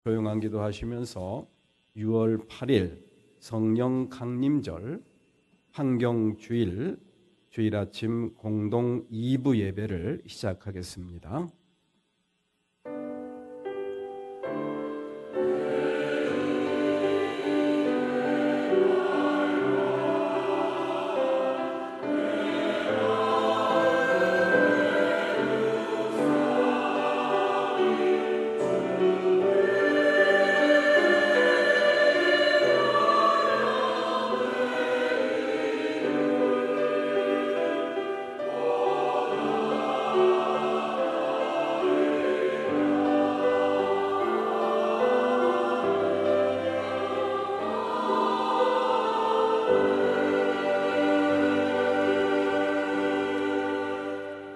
조용한 기도 하시면서 6월 8일 성령 강림절 환경주일 주일 아침 공동 2부 예배를 시작하겠습니다.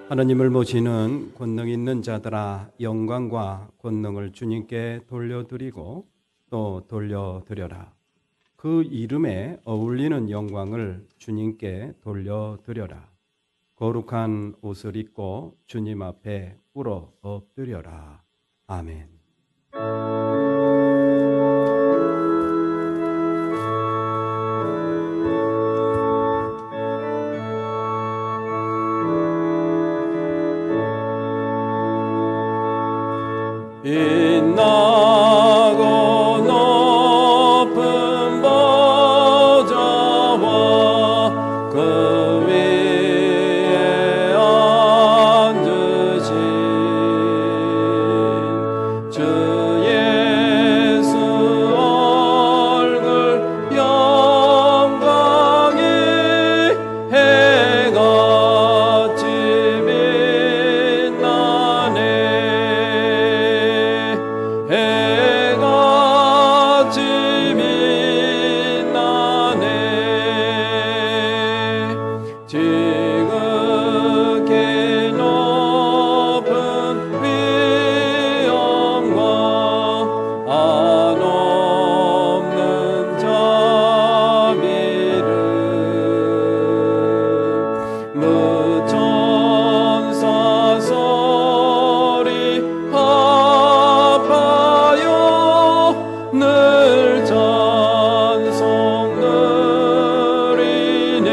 하나님을 모시는 권능 있는 자들아, 영광과 권능을 주님께 돌려드리고 또 돌려드려라. 그 이름에 어울리는 영광을 주님께 돌려드려라. 거룩한 옷을 입고 주님 앞에 꿇어 엎드려라. 아멘. 빛나고 높은 보좌와 그 위에 앉으신 주 예수 얼굴 영광이 해같이 해같이 빛나네. 지극히 높은 위엄과 한없는 자비를 무천사 소리 늘 찬송 드리네.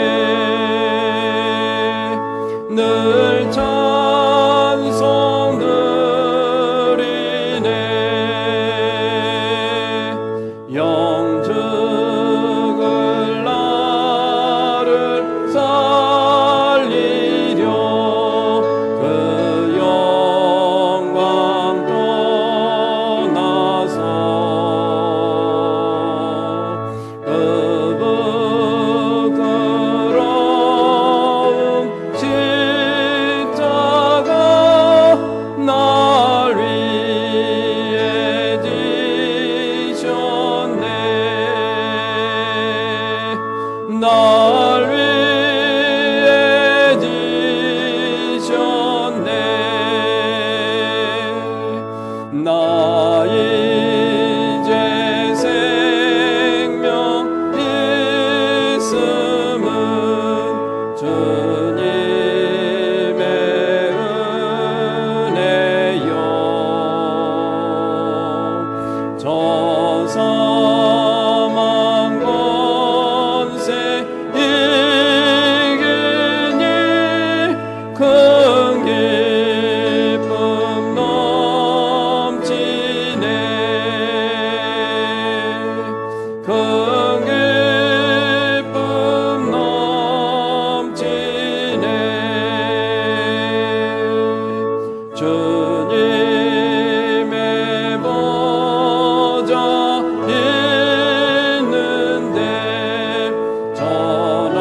늘 찬송 드리네. 영적을 나를 살리려 그 영광 떠나서 부끄러운 십자가 날 위해 지셨네. 날 위해 지셨네. 나 이제 생명 있음은 주님의 은혜요. 저 사망 권세 이기니 큰 기쁨 넘치네. 큰 기쁨 넘치네. 주님의 보좌 있는데 전한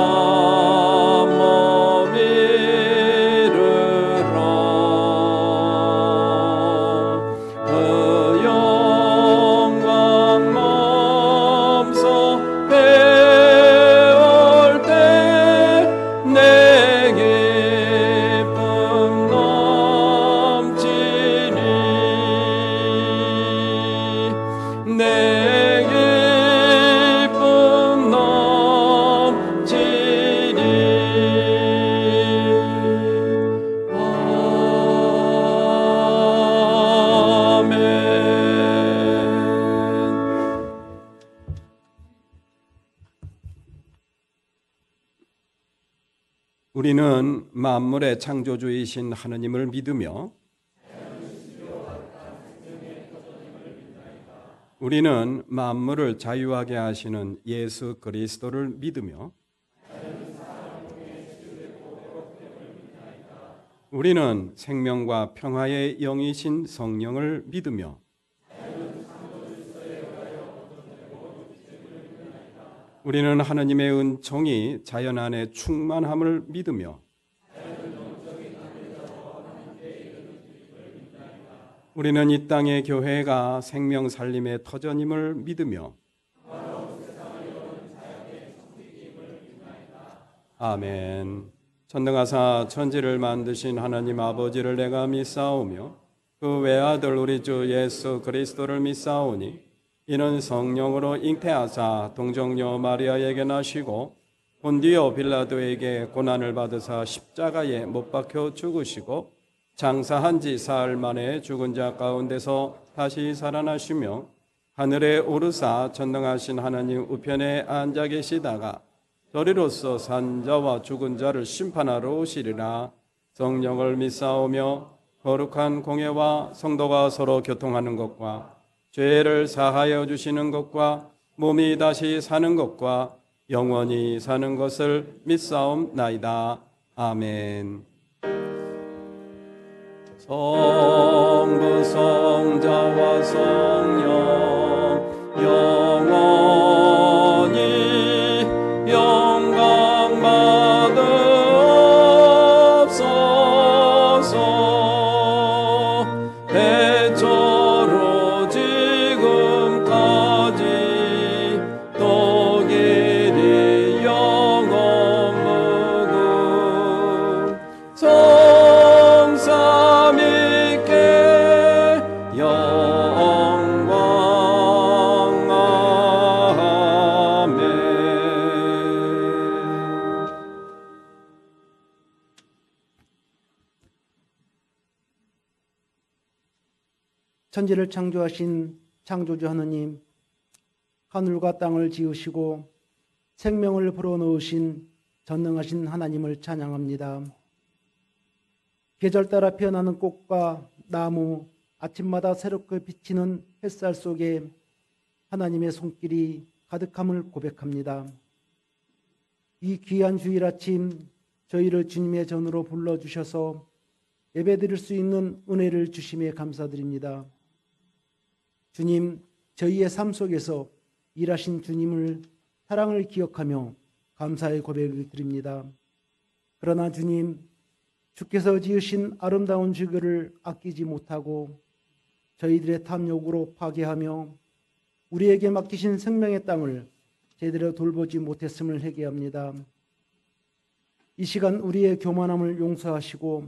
몸 이르러 그 영광 몸소 배울 때 내 기쁨 넘치니. 내 기쁨 넘치니. 아멘. 우리는 만물의 창조주이신 하느님을 믿으며 우리는 만물을 자유하게 하시는 예수 그리스도를 믿으며 우리는 생명과 평화의 영이신 성령을 믿으며 우리는 하느님의 은총이 자연 안에 충만함을 믿으며 우리는 이 땅의 교회가 생명 살림의 터전임을 믿으며 아멘. 전능하사 천지를 만드신 하나님 아버지를 내가 믿사오며 그 외아들 우리 주 예수 그리스도를 믿사오니 이는 성령으로 잉태하사 동정녀 마리아에게 나시고 본디오 빌라도에게 고난을 받으사 십자가에 못 박혀 죽으시고 장사한 지 사흘 만에 죽은 자 가운데서 다시 살아나시며 하늘에 오르사 전능하신 하나님 우편에 앉아 계시다가 저리로서 산 자와 죽은 자를 심판하러 오시리라. 성령을 믿사오며 거룩한 공예와 성도가 서로 교통하는 것과 죄를 사하여 주시는 것과 몸이 다시 사는 것과 영원히 사는 것을 믿사옵나이다. 아멘. 성부 성자와 성령 영원히 영광 받으옵소서. 대초로 지금까지 또 길이 영원 무궁 성삼위께 영광. 아멘. 천지를 창조하신 창조주 하느님, 하늘과 땅을 지으시고 생명을 불어넣으신 전능하신 하나님을 찬양합니다. 계절 따라 피어나는 꽃과 나무, 아침마다 새롭게 비치는 햇살 속에 하나님의 손길이 가득함을 고백합니다. 이 귀한 주일 아침 저희를 주님의 전으로 불러주셔서 예배드릴 수 있는 은혜를 주심에 감사드립니다. 주님, 저희의 삶 속에서 일하신 주님을 사랑을 기억하며 감사의 고백을 드립니다. 그러나 주님, 주께서 지으신 아름다운 주교를 아끼지 못하고 저희들의 탐욕으로 파괴하며 우리에게 맡기신 생명의 땅을 제대로 돌보지 못했음을 회개합니다. 이 시간 우리의 교만함을 용서하시고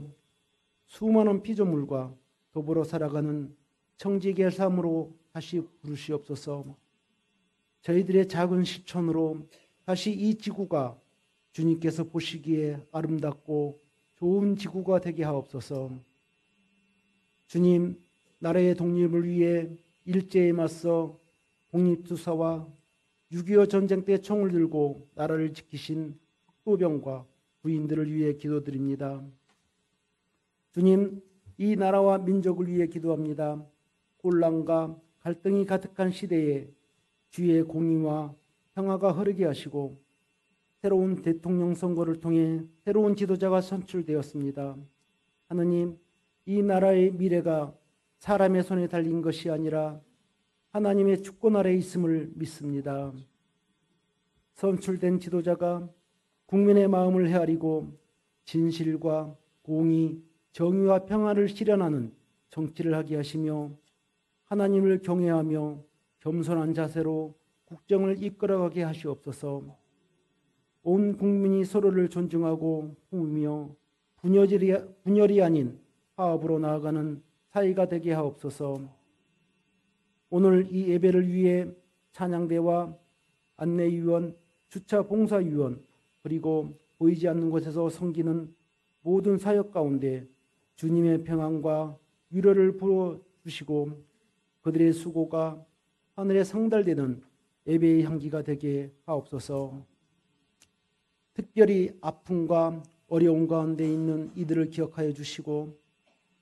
수많은 피조물과 더불어 살아가는 청지기의 삶으로 다시 부르시옵소서. 저희들의 작은 실천으로 다시 이 지구가 주님께서 보시기에 아름답고 좋은 지구가 되게 하옵소서. 주님, 나라의 독립을 위해 일제에 맞서 독립투사와 6.25 전쟁 때 총을 들고 나라를 지키신 흑도병과 부인들을 위해 기도드립니다. 주님, 이 나라와 민족을 위해 기도합니다. 혼란과 갈등이 가득한 시대에 주의 공의와 평화가 흐르게 하시고 새로운 대통령 선거를 통해 새로운 지도자가 선출되었습니다. 하느님, 이 나라의 미래가 사람의 손에 달린 것이 아니라 하나님의 주권 아래에 있음을 믿습니다. 선출된 지도자가 국민의 마음을 헤아리고 진실과 공의, 정의와 평화를 실현하는 정치를 하게 하시며 하나님을 경외하며 겸손한 자세로 국정을 이끌어가게 하시옵소서. 온 국민이 서로를 존중하고 품으며 분열이 아닌 화합으로 나아가는 사이가 되게 하옵소서. 오늘 이 예배를 위해 찬양대와 안내위원, 주차 봉사위원, 그리고 보이지 않는 곳에서 섬기는 모든 사역 가운데 주님의 평안과 위로를 부어주시고 그들의 수고가 하늘에 상달되는 예배의 향기가 되게 하옵소서. 특별히 아픔과 어려움 가운데 있는 이들을 기억하여 주시고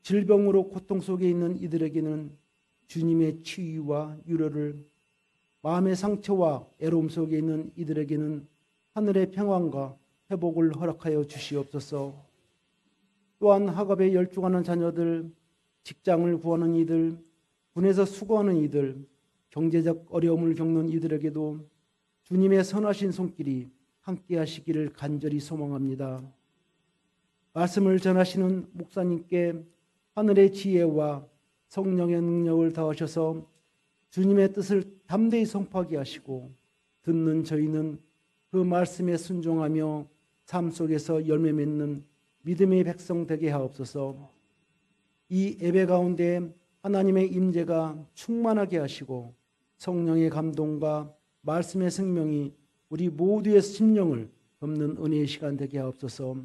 질병으로 고통 속에 있는 이들에게는 주님의 치유와 위로를, 마음의 상처와 애로움 속에 있는 이들에게는 하늘의 평안과 회복을 허락하여 주시옵소서. 또한 학업에 열중하는 자녀들, 직장을 구하는 이들, 군에서 수고하는 이들, 경제적 어려움을 겪는 이들에게도 주님의 선하신 손길이 함께 하시기를 간절히 소망합니다. 말씀을 전하시는 목사님께 하늘의 지혜와 성령의 능력을 더하셔서 주님의 뜻을 담대히 선포하게 하시고 듣는 저희는 그 말씀에 순종하며 삶 속에서 열매 맺는 믿음의 백성 되게 하옵소서. 이 예배 가운데 하나님의 임재가 충만하게 하시고 성령의 감동과 말씀의 생명이 우리 모두의 심령을 덮는 은혜의 시간 되게 하옵소서.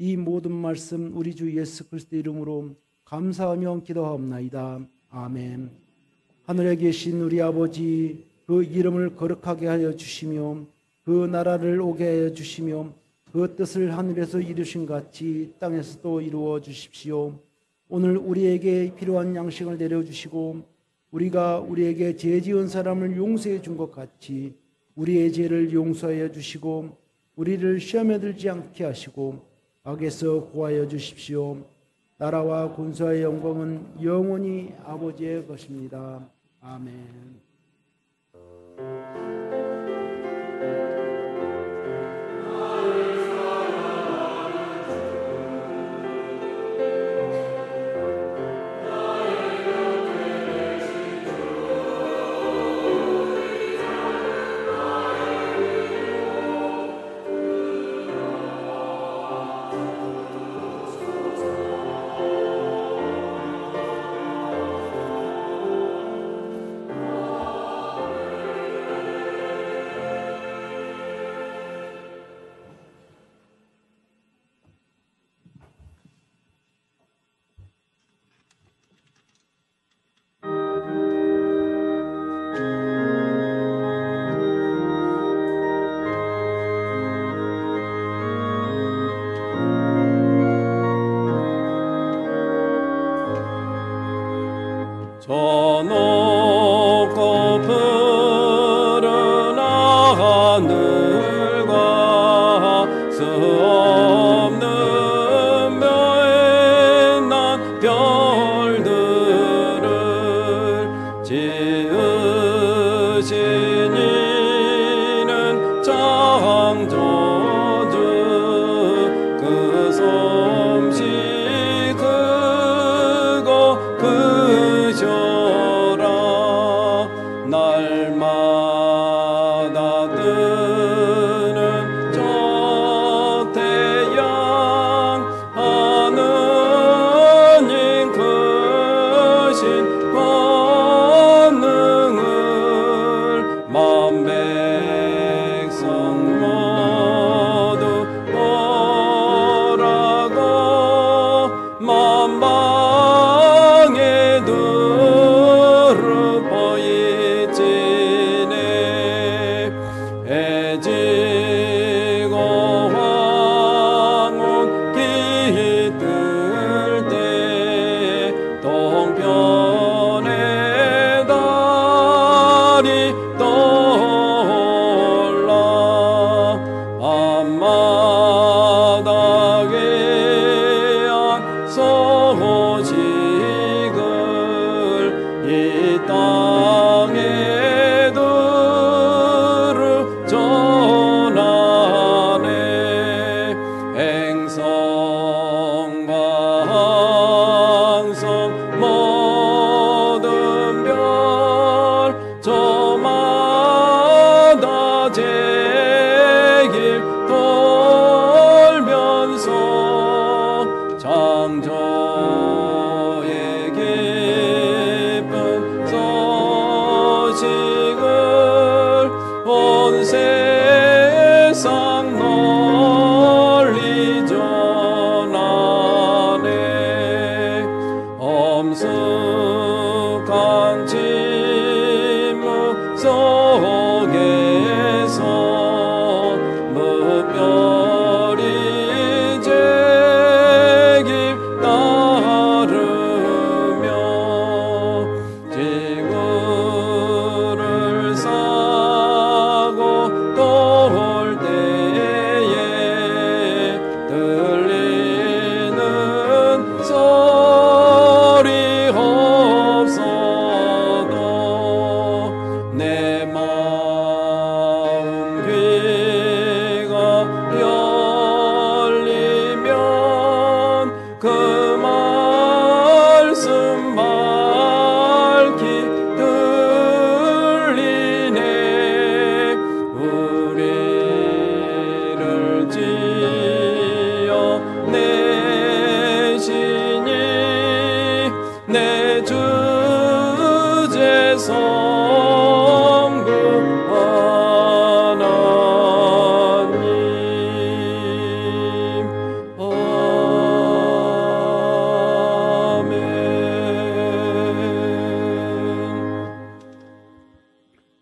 이 모든 말씀 우리 주 예수 그리스도 이름으로 감사하며 기도하옵나이다. 아멘. 하늘에 계신 우리 아버지, 그 이름을 거룩하게 하여 주시며 그 나라를 오게 하여 주시며 그 뜻을 하늘에서 이루신 같이 땅에서도 이루어 주십시오. 오늘 우리에게 필요한 양식을 내려주시고 우리가 우리에게 죄 지은 사람을 용서해 준 것 같이 우리의 죄를 용서하여 주시고 우리를 시험에 들지 않게 하시고 악에서 구하여 주십시오. 나라와 권세와 영광은 영원히 아버지의 것입니다. 아멘. 저 높고 푸른 하늘과 수 없는 별난 별들을 지으신 이는 창조주 그 솜씨 크고 크셔라. 날마다 뜨는 저 태양 하느님 크신 권능을 만 백성 모두 보라고 만방에 두루 보이지네. 해지고 황혼 깃들 때 동편에 달이 떠올라 앞마당에 한 소식을 이 땅에 두루 전하네. 행성과 항성 모든 별 저마다 제길 돌면서 창조의 기쁜 소식을 온 세상 널리 전하네. 엄숙한 침묵 속에서 무별이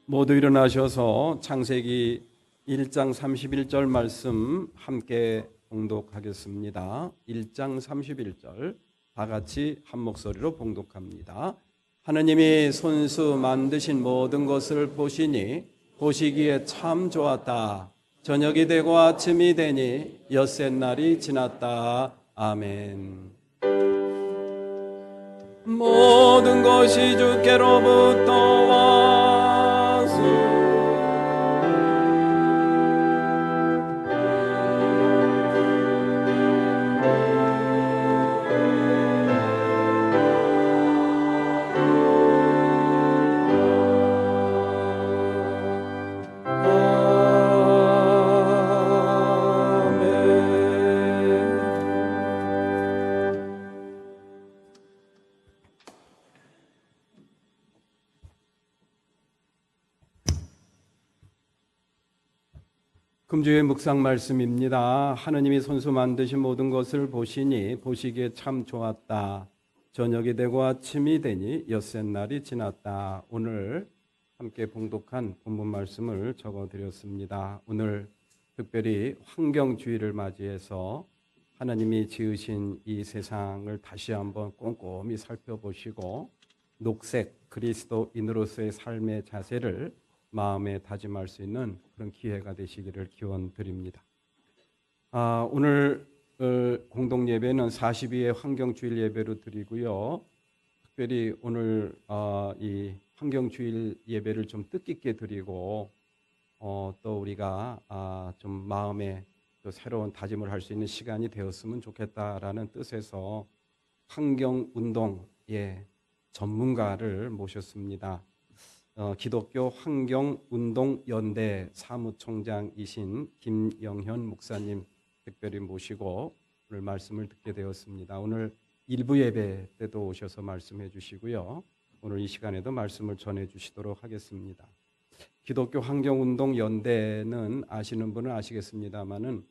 모두 일어나셔서 창세기 1장 31절 말씀 함께 봉독하겠습니다. 1장 31절 다 같이 한 목소리로 봉독합니다. 하느님이 손수 만드신 모든 것을 보시니 보시기에 참 좋았다. 저녁이 되고 아침이 되니 엿새 날이 지났다. 아멘. 모든 것이 주께로부터 와서 금주의 묵상 말씀입니다. 하느님이 손수 만드신 모든 것을 보시니 보시기에 참 좋았다. 저녁이 되고 아침이 되니 엿새 날이 지났다. 오늘 함께 봉독한 본문 말씀을 적어드렸습니다. 오늘 특별히 환경주의를 맞이해서 하나님이 지으신 이 세상을 다시 한번 꼼꼼히 살펴보시고 녹색 그리스도인으로서의 삶의 자세를 마음에 다짐할 수 있는 그런 기회가 되시기를 기원드립니다. 오늘 공동 예배는 42회 환경주일 예배로 드리고요. 특별히 오늘 이 환경주일 예배를 좀 뜻깊게 드리고 또 우리가 좀 마음에 또 새로운 다짐을 할 수 있는 시간이 되었으면 좋겠다라는 뜻에서 환경운동의 전문가를 모셨습니다. 기독교 환경운동연대 사무총장이신 김영현 목사님 특별히 모시고 오늘 말씀을 듣게 되었습니다. 오늘 일부 예배 때도 오셔서 말씀해 주시고요. 오늘 이 시간에도 말씀을 전해 주시도록 하겠습니다. 기독교 환경운동연대는 아시는 분은 아시겠습니다만은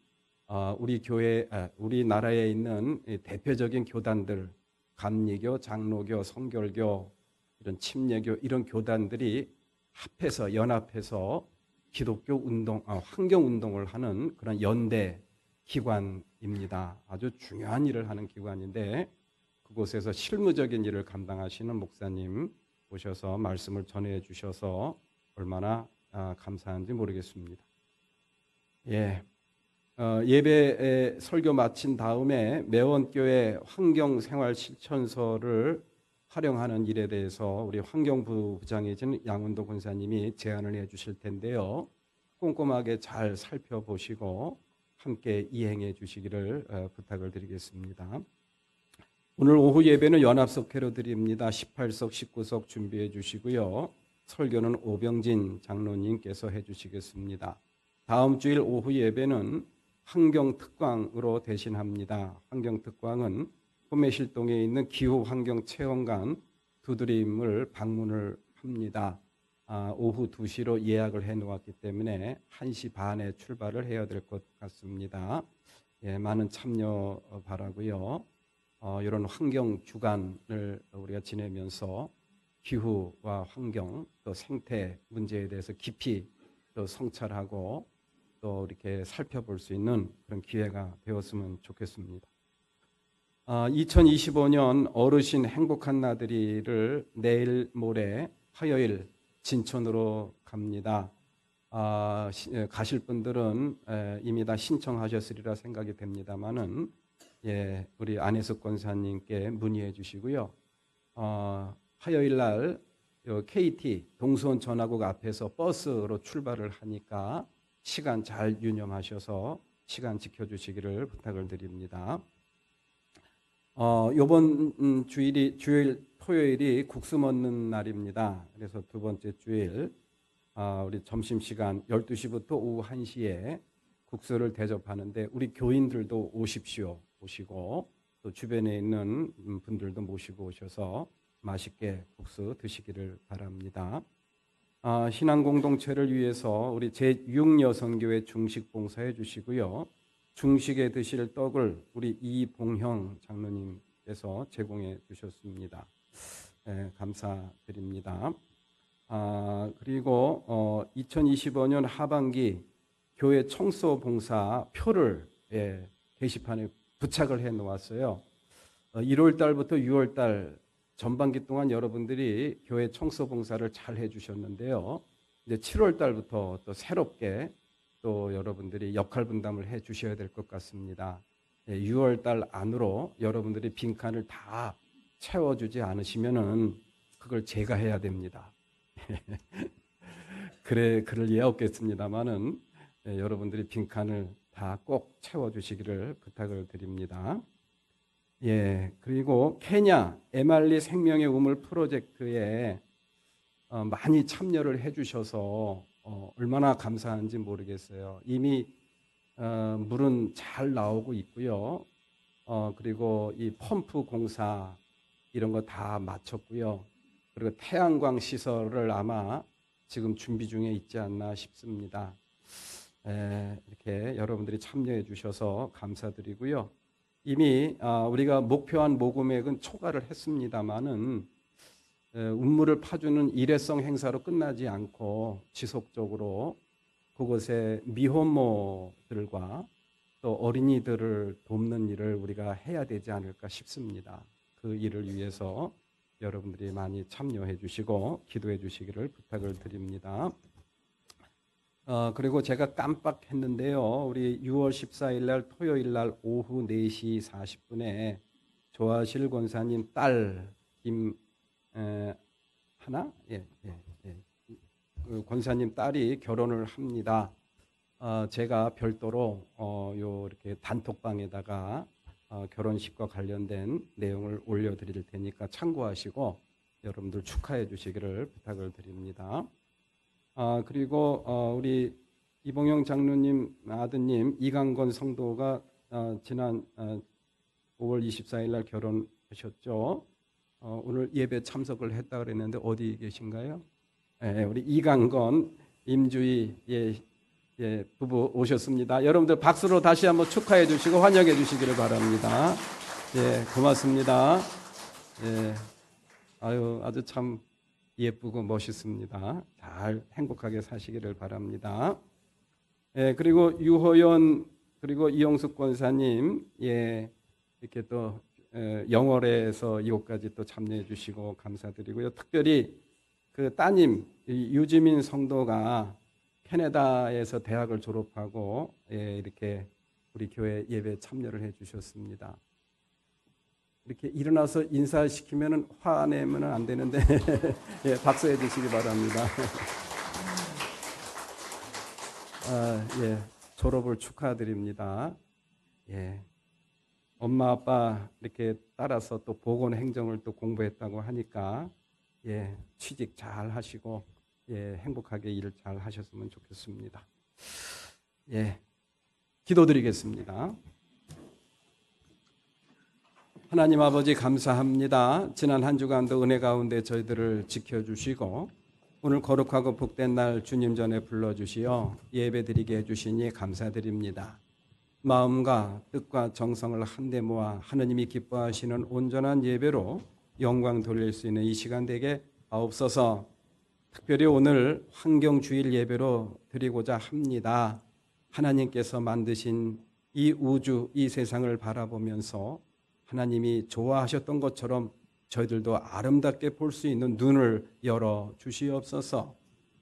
우리 나라에 있는 대표적인 교단들, 감리교, 장로교, 성결교, 이런 침례교 이런 교단들이 합해서 연합해서 기독교 운동, 환경 운동을 하는 그런 연대 기관입니다. 아주 중요한 일을 하는 기관인데 그곳에서 실무적인 일을 감당하시는 목사님 오셔서 말씀을 전해 주셔서 얼마나 감사한지 모르겠습니다. 예배 설교 마친 다음에 매원교회 환경생활실천서를 활용하는 일에 대해서 우리 환경부 부장이신 양운도 권사님이 제안을 해 주실 텐데요. 꼼꼼하게 잘 살펴보시고 함께 이행해 주시기를 부탁을 드리겠습니다. 오늘 오후 예배는 연합석회로 드립니다. 18석, 19석 준비해 주시고요. 설교는 오병진 장로님께서 해 주시겠습니다. 다음 주일 오후 예배는 환경특광으로 대신합니다. 환경특광은 포매실동에 있는 기후환경체험관 두드림을 방문을 합니다. 오후 2시로 예약을 해놓았기 때문에 1시 반에 출발을 해야 될 것 같습니다. 많은 참여 바라고요. 이런 환경 주간을 우리가 지내면서 기후와 환경 또 생태 문제에 대해서 깊이 또 성찰하고 또 이렇게 살펴볼 수 있는 그런 기회가 되었으면 좋겠습니다. 2025년 어르신 행복한 나들이를 내일 모레 화요일 진천으로 갑니다. 가실 분들은 이미 다 신청하셨으리라 생각이 됩니다만은 우리 안혜석 권사님께 문의해 주시고요. 화요일 날 KT 동수원 전화국 앞에서 버스로 출발을 하니까 시간 잘 유념하셔서 시간 지켜주시기를 부탁을 드립니다. 이번 주일 토요일이 국수 먹는 날입니다. 그래서 두 번째 주일 우리 점심시간 12시부터 오후 1시에 국수를 대접하는데 우리 교인들도 오시고 또 주변에 있는 분들도 모시고 오셔서 맛있게 국수 드시기를 바랍니다. 신앙공동체를 위해서 우리 제6여성교회 중식 봉사해 주시고요. 중식에 드실 떡을 우리 이봉형 장로님께서 제공해 주셨습니다. 감사드립니다. 그리고 2025년 하반기 교회 청소 봉사 표를 게시판에 부착을 해 놓았어요. 1월 달부터 6월 달 전반기 동안 여러분들이 교회 청소 봉사를 잘 해주셨는데요. 이제 7월 달부터 또 새롭게 또 여러분들이 역할 분담을 해 주셔야 될 것 같습니다. 6월 달 안으로 여러분들이 빈칸을 다 채워주지 않으시면은 그걸 제가 해야 됩니다. 그럴 리 없겠습니다만은 여러분들이 빈칸을 다 꼭 채워주시기를 부탁을 드립니다. 그리고 케냐 에말리 생명의 우물 프로젝트에 많이 참여를 해주셔서 얼마나 감사한지 모르겠어요. 이미 물은 잘 나오고 있고요. 그리고 이 펌프 공사 이런 거 다 마쳤고요. 그리고 태양광 시설을 아마 지금 준비 중에 있지 않나 싶습니다. 이렇게 여러분들이 참여해 주셔서 감사드리고요. 이미 우리가 목표한 모금액은 초과를 했습니다마는 운물을 파주는 일회성 행사로 끝나지 않고 지속적으로 그곳에 미혼모들과 또 어린이들을 돕는 일을 우리가 해야 되지 않을까 싶습니다. 그 일을 위해서 여러분들이 많이 참여해 주시고 기도해 주시기를 부탁을 드립니다. 그리고 제가 깜빡했는데요. 우리 6월 14일 날 토요일 날 오후 4시 40분에 조아실 권사님 딸 하나? 그 권사님 딸이 결혼을 합니다. 제가 별도로 이렇게 단톡방에다가 결혼식과 관련된 내용을 올려드릴 테니까 참고하시고 여러분들 축하해 주시기를 부탁을 드립니다. 그리고 우리 이봉영 장로님 아드님 이강건 성도가 지난 5월 24일 날 결혼하셨죠. 오늘 예배 참석을 했다 그랬는데 어디 계신가요? 우리 이강건 임주희 부부 오셨습니다. 여러분들 박수로 다시 한번 축하해 주시고 환영해 주시기를 바랍니다. 고맙습니다. 아주 참 예쁘고 멋있습니다. 잘 행복하게 사시기를 바랍니다. 그리고 유호연 그리고 이영숙 권사님 이렇게 또 영월에서 이곳까지 또 참여해 주시고 감사드리고요. 특별히 그 따님 유지민 성도가 캐나다에서 대학을 졸업하고 이렇게 우리 교회 예배 참여를 해 주셨습니다. 이렇게 일어나서 인사시키면 화내면 안 되는데 박수해 주시기 바랍니다. 졸업을 축하드립니다. 엄마 아빠 이렇게 따라서 또 보건 행정을 또 공부했다고 하니까 취직 잘 하시고 행복하게 일을 잘 하셨으면 좋겠습니다. 기도드리겠습니다. 하나님 아버지 감사합니다. 지난 한 주간도 은혜 가운데 저희들을 지켜주시고 오늘 거룩하고 복된 날 주님 전에 불러주시어 예배드리게 해주시니 감사드립니다. 마음과 뜻과 정성을 한데 모아 하느님이 기뻐하시는 온전한 예배로 영광 돌릴 수 있는 이 시간 되게 하옵소서. 특별히 오늘 환경주일 예배로 드리고자 합니다. 하나님께서 만드신 이 우주, 이 세상을 바라보면서 하나님이 좋아하셨던 것처럼 저희들도 아름답게 볼 수 있는 눈을 열어 주시옵소서.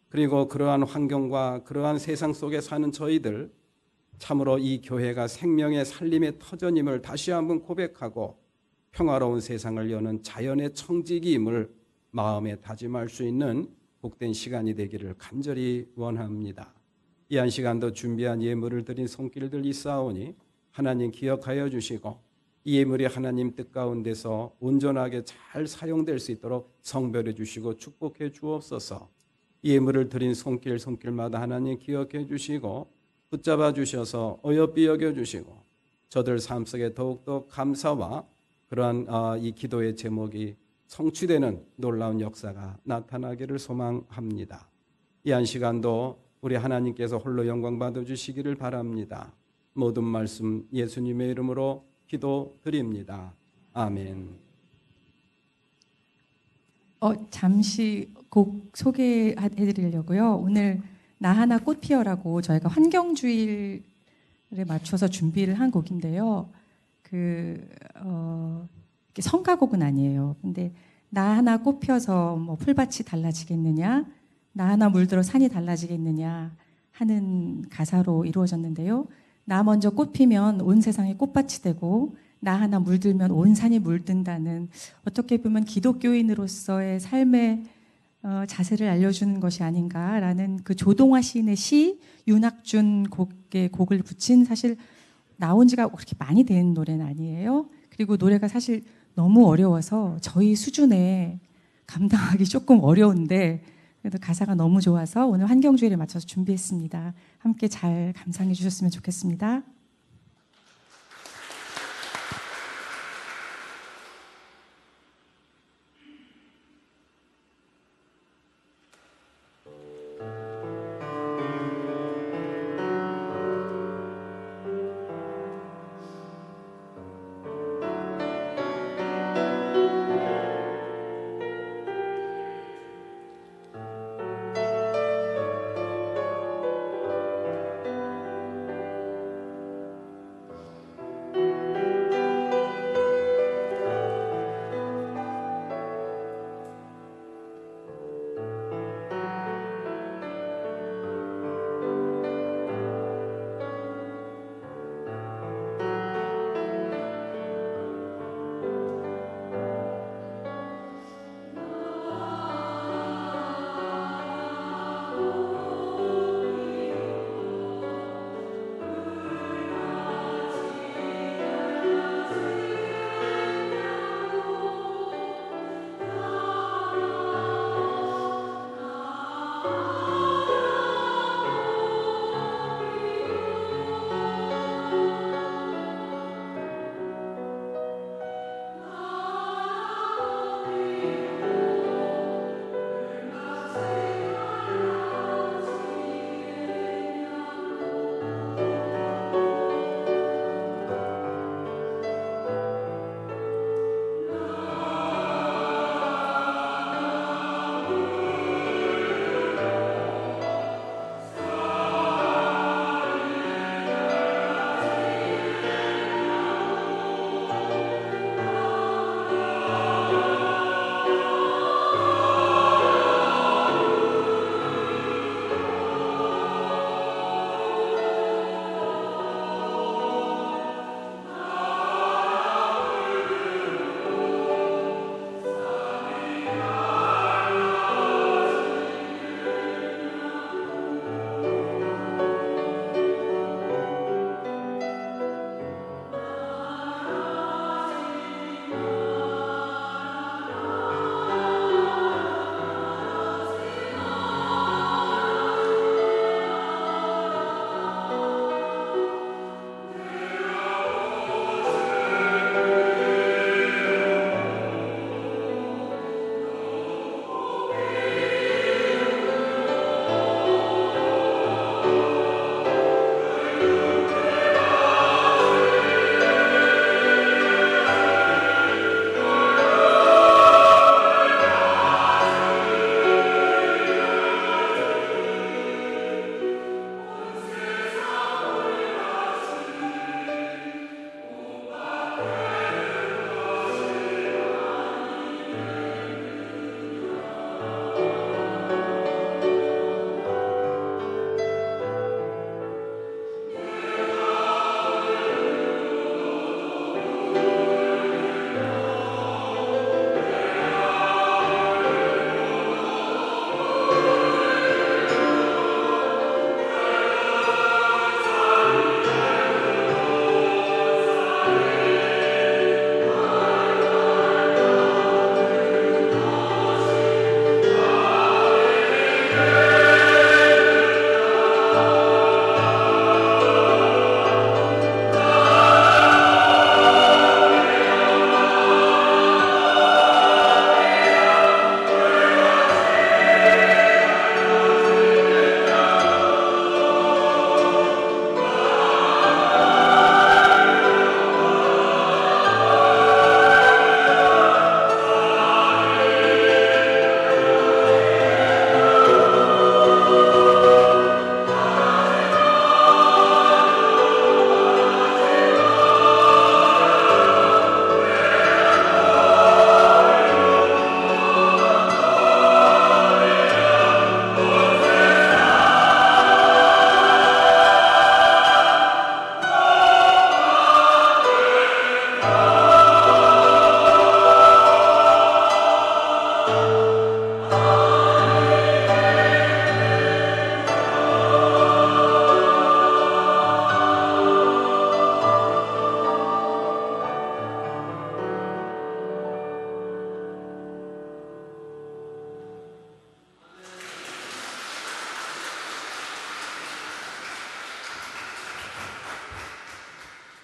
그리고 그러한 환경과 그러한 세상 속에 사는 저희들 참으로 이 교회가 생명의 살림의 터전임을 다시 한번 고백하고 평화로운 세상을 여는 자연의 청지기임을 마음에 다짐할 수 있는 복된 시간이 되기를 간절히 원합니다. 이 한 시간도 준비한 예물을 드린 손길들 있사오니 하나님 기억하여 주시고 이 예물이 하나님 뜻 가운데서 온전하게 잘 사용될 수 있도록 성별해 주시고 축복해 주옵소서. 이 예물을 드린 손길마다 하나님 기억해 주시고 붙잡아 주셔서 어여삐 여겨 주시고 저들 삶 속에 더욱더 감사와 그러한 이 기도의 제목이 성취되는 놀라운 역사가 나타나기를 소망합니다. 이 한 시간도 우리 하나님께서 홀로 영광 받아주시기를 바랍니다. 모든 말씀 예수님의 이름으로 기도드립니다. 아멘. 잠시 곡 소개해드리려고요. 오늘 나 하나 꽃 피어라고 저희가 환경주의를 맞춰서 준비를 한 곡인데요. 이렇게 성가곡은 아니에요. 근데 나 하나 꽃 피어서 뭐 풀밭이 달라지겠느냐, 나 하나 물들어 산이 달라지겠느냐 하는 가사로 이루어졌는데요. 나 먼저 꽃 피면 온 세상이 꽃밭이 되고 나 하나 물들면 온 산이 물든다는, 어떻게 보면 기독교인으로서의 삶의 자세를 알려주는 것이 아닌가라는 그 조동화 시인의 시, 윤학준 곡을 붙인, 사실 나온 지가 그렇게 많이 된 노래는 아니에요. 그리고 노래가 사실 너무 어려워서 저희 수준에 감당하기 조금 어려운데 그래도 가사가 너무 좋아서 오늘 환경주의를 맞춰서 준비했습니다. 함께 잘 감상해 주셨으면 좋겠습니다.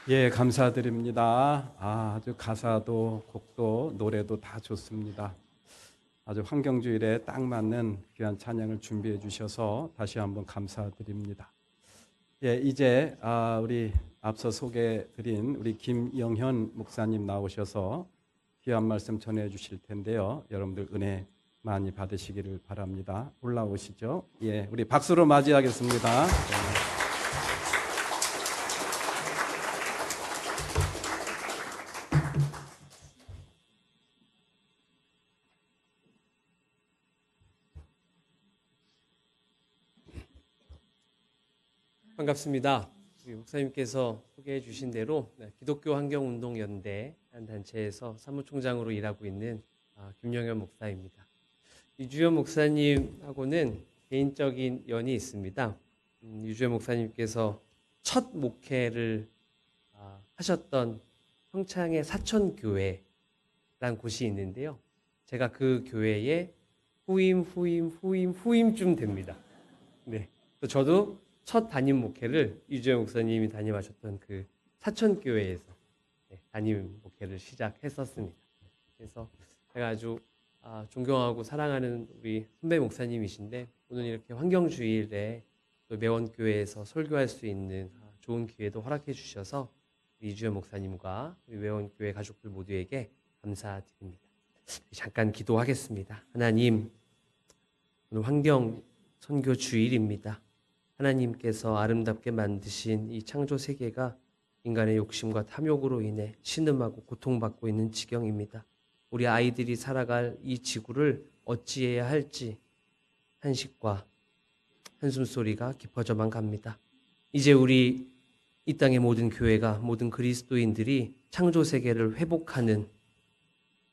예, 감사드립니다. 아주 가사도 곡도 노래도 다 좋습니다. 아주 환경주일에 딱 맞는 귀한 찬양을 준비해 주셔서 다시 한번 감사드립니다. 예, 이제 우리 앞서 소개드린 우리 김영현 목사님 나오셔서 귀한 말씀 전해 주실 텐데요. 여러분들 은혜 많이 받으시기를 바랍니다. 올라오시죠. 예, 우리 박수로 맞이하겠습니다. 네. 반갑습니다. 우리 목사님께서 소개해 주신 대로 기독교 환경운동연대 한 단체에서 사무총장으로 일하고 있는 김영현 목사입니다. 유주연 목사님하고는 개인적인 연이 있습니다. 유주연 목사님께서 첫 목회를 하셨던 평창의 사천교회라는 곳이 있는데요. 제가 그 교회에 후임쯤 됩니다. 네, 저도 첫 담임 목회를 유주연 목사님이 담임하셨던 그 사천교회에서 담임 목회를 시작했었습니다. 그래서 제가 아주 존경하고 사랑하는 우리 선배 목사님이신데 오늘 이렇게 환경주일에 또 매원교회에서 설교할 수 있는 좋은 기회도 허락해 주셔서 유주연 목사님과 우리 매원교회 가족들 모두에게 감사드립니다. 잠깐 기도하겠습니다. 하나님, 오늘 환경 선교 주일입니다. 하나님께서 아름답게 만드신 이 창조 세계가 인간의 욕심과 탐욕으로 인해 신음하고 고통받고 있는 지경입니다. 우리 아이들이 살아갈 이 지구를 어찌해야 할지 한식과 한숨소리가 깊어져만 갑니다. 이제 우리 이 땅의 모든 교회가, 모든 그리스도인들이 창조 세계를 회복하는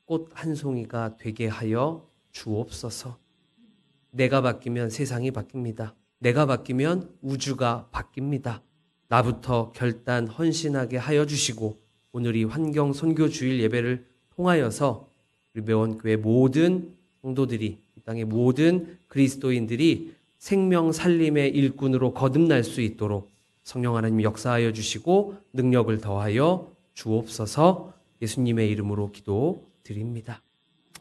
꽃 한 송이가 되게 하여 주옵소서. 내가 바뀌면 세상이 바뀝니다. 내가 바뀌면 우주가 바뀝니다. 나부터 결단 헌신하게 하여 주시고 오늘 이 환경 선교 주일 예배를 통하여서 우리 매원교회 모든 성도들이, 이 땅의 모든 그리스도인들이 생명 살림의 일꾼으로 거듭날 수 있도록 성령 하나님 역사하여 주시고 능력을 더하여 주옵소서. 예수님의 이름으로 기도드립니다.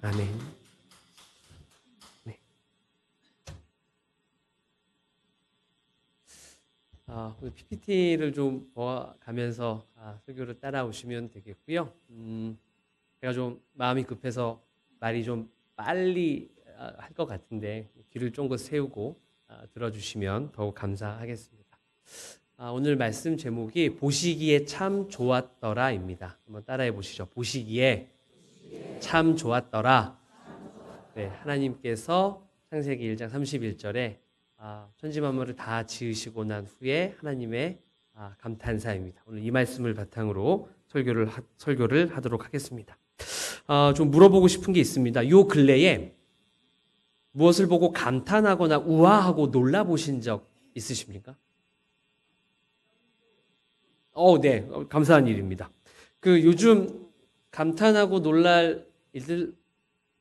아멘. 오늘 PPT를 좀 보아가면서 설교를 따라오시면 되겠고요. 제가 좀 마음이 급해서 말이 좀 빨리 할 것 같은데 귀를 쫑긋 세우고 들어주시면 더욱 감사하겠습니다. 오늘 말씀 제목이 보시기에 참 좋았더라입니다. 한번 따라해 보시죠. 보시기에 참 좋았더라. 네, 하나님께서 창세기 1장 31절에 천지 만물을 다 지으시고 난 후에 하나님의 감탄사입니다. 오늘 이 말씀을 바탕으로 설교를 하도록 하겠습니다. 좀 물어보고 싶은 게 있습니다. 요 근래에 무엇을 보고 감탄하거나 우아하고 놀라보신 적 있으십니까? 네, 감사한 일입니다. 요즘 감탄하고 놀랄 일들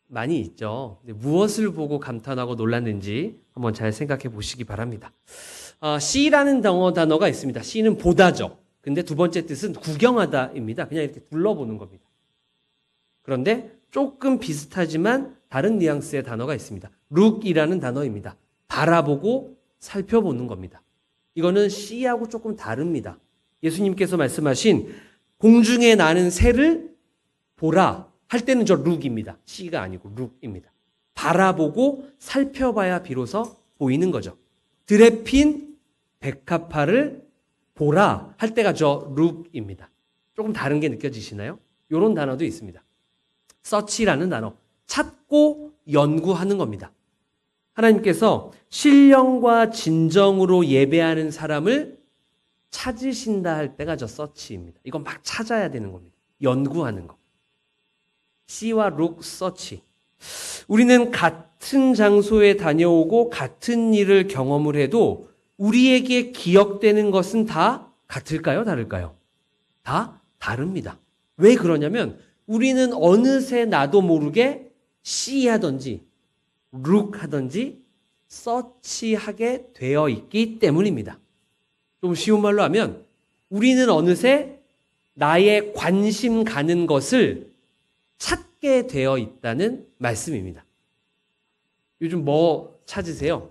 많이 있죠. 무엇을 보고 감탄하고 놀랐는지 한번 잘 생각해 보시기 바랍니다. C라는 단어가 있습니다. C는 보다죠. 근데 두 번째 뜻은 구경하다입니다. 그냥 이렇게 둘러보는 겁니다. 그런데 조금 비슷하지만 다른 뉘앙스의 단어가 있습니다. look이라는 단어입니다. 바라보고 살펴보는 겁니다. 이거는 C하고 조금 다릅니다. 예수님께서 말씀하신 공중에 나는 새를 보라 할 때는 저 look입니다. C가 아니고 look입니다. 바라보고 살펴봐야 비로소 보이는 거죠. 들에 핀 백합화를 보라 할 때가 저 look입니다. 조금 다른 게 느껴지시나요? 이런 단어도 있습니다. search라는 단어, 찾고 연구하는 겁니다. 하나님께서 신령과 진정으로 예배하는 사람을 찾으신다 할 때가 저 search입니다. 이건 막 찾아야 되는 겁니다. 연구하는 거. C와 look, search. 우리는 같은 장소에 다녀오고 같은 일을 경험을 해도 우리에게 기억되는 것은 다 같을까요? 다를까요? 다 다릅니다. 왜 그러냐면 우리는 어느새 나도 모르게 see 하든지 look 하든지 search 하게 되어 있기 때문입니다. 좀 쉬운 말로 하면 우리는 어느새 나의 관심 가는 것을 찾게 되어 있다는 말씀입니다. 요즘 뭐 찾으세요?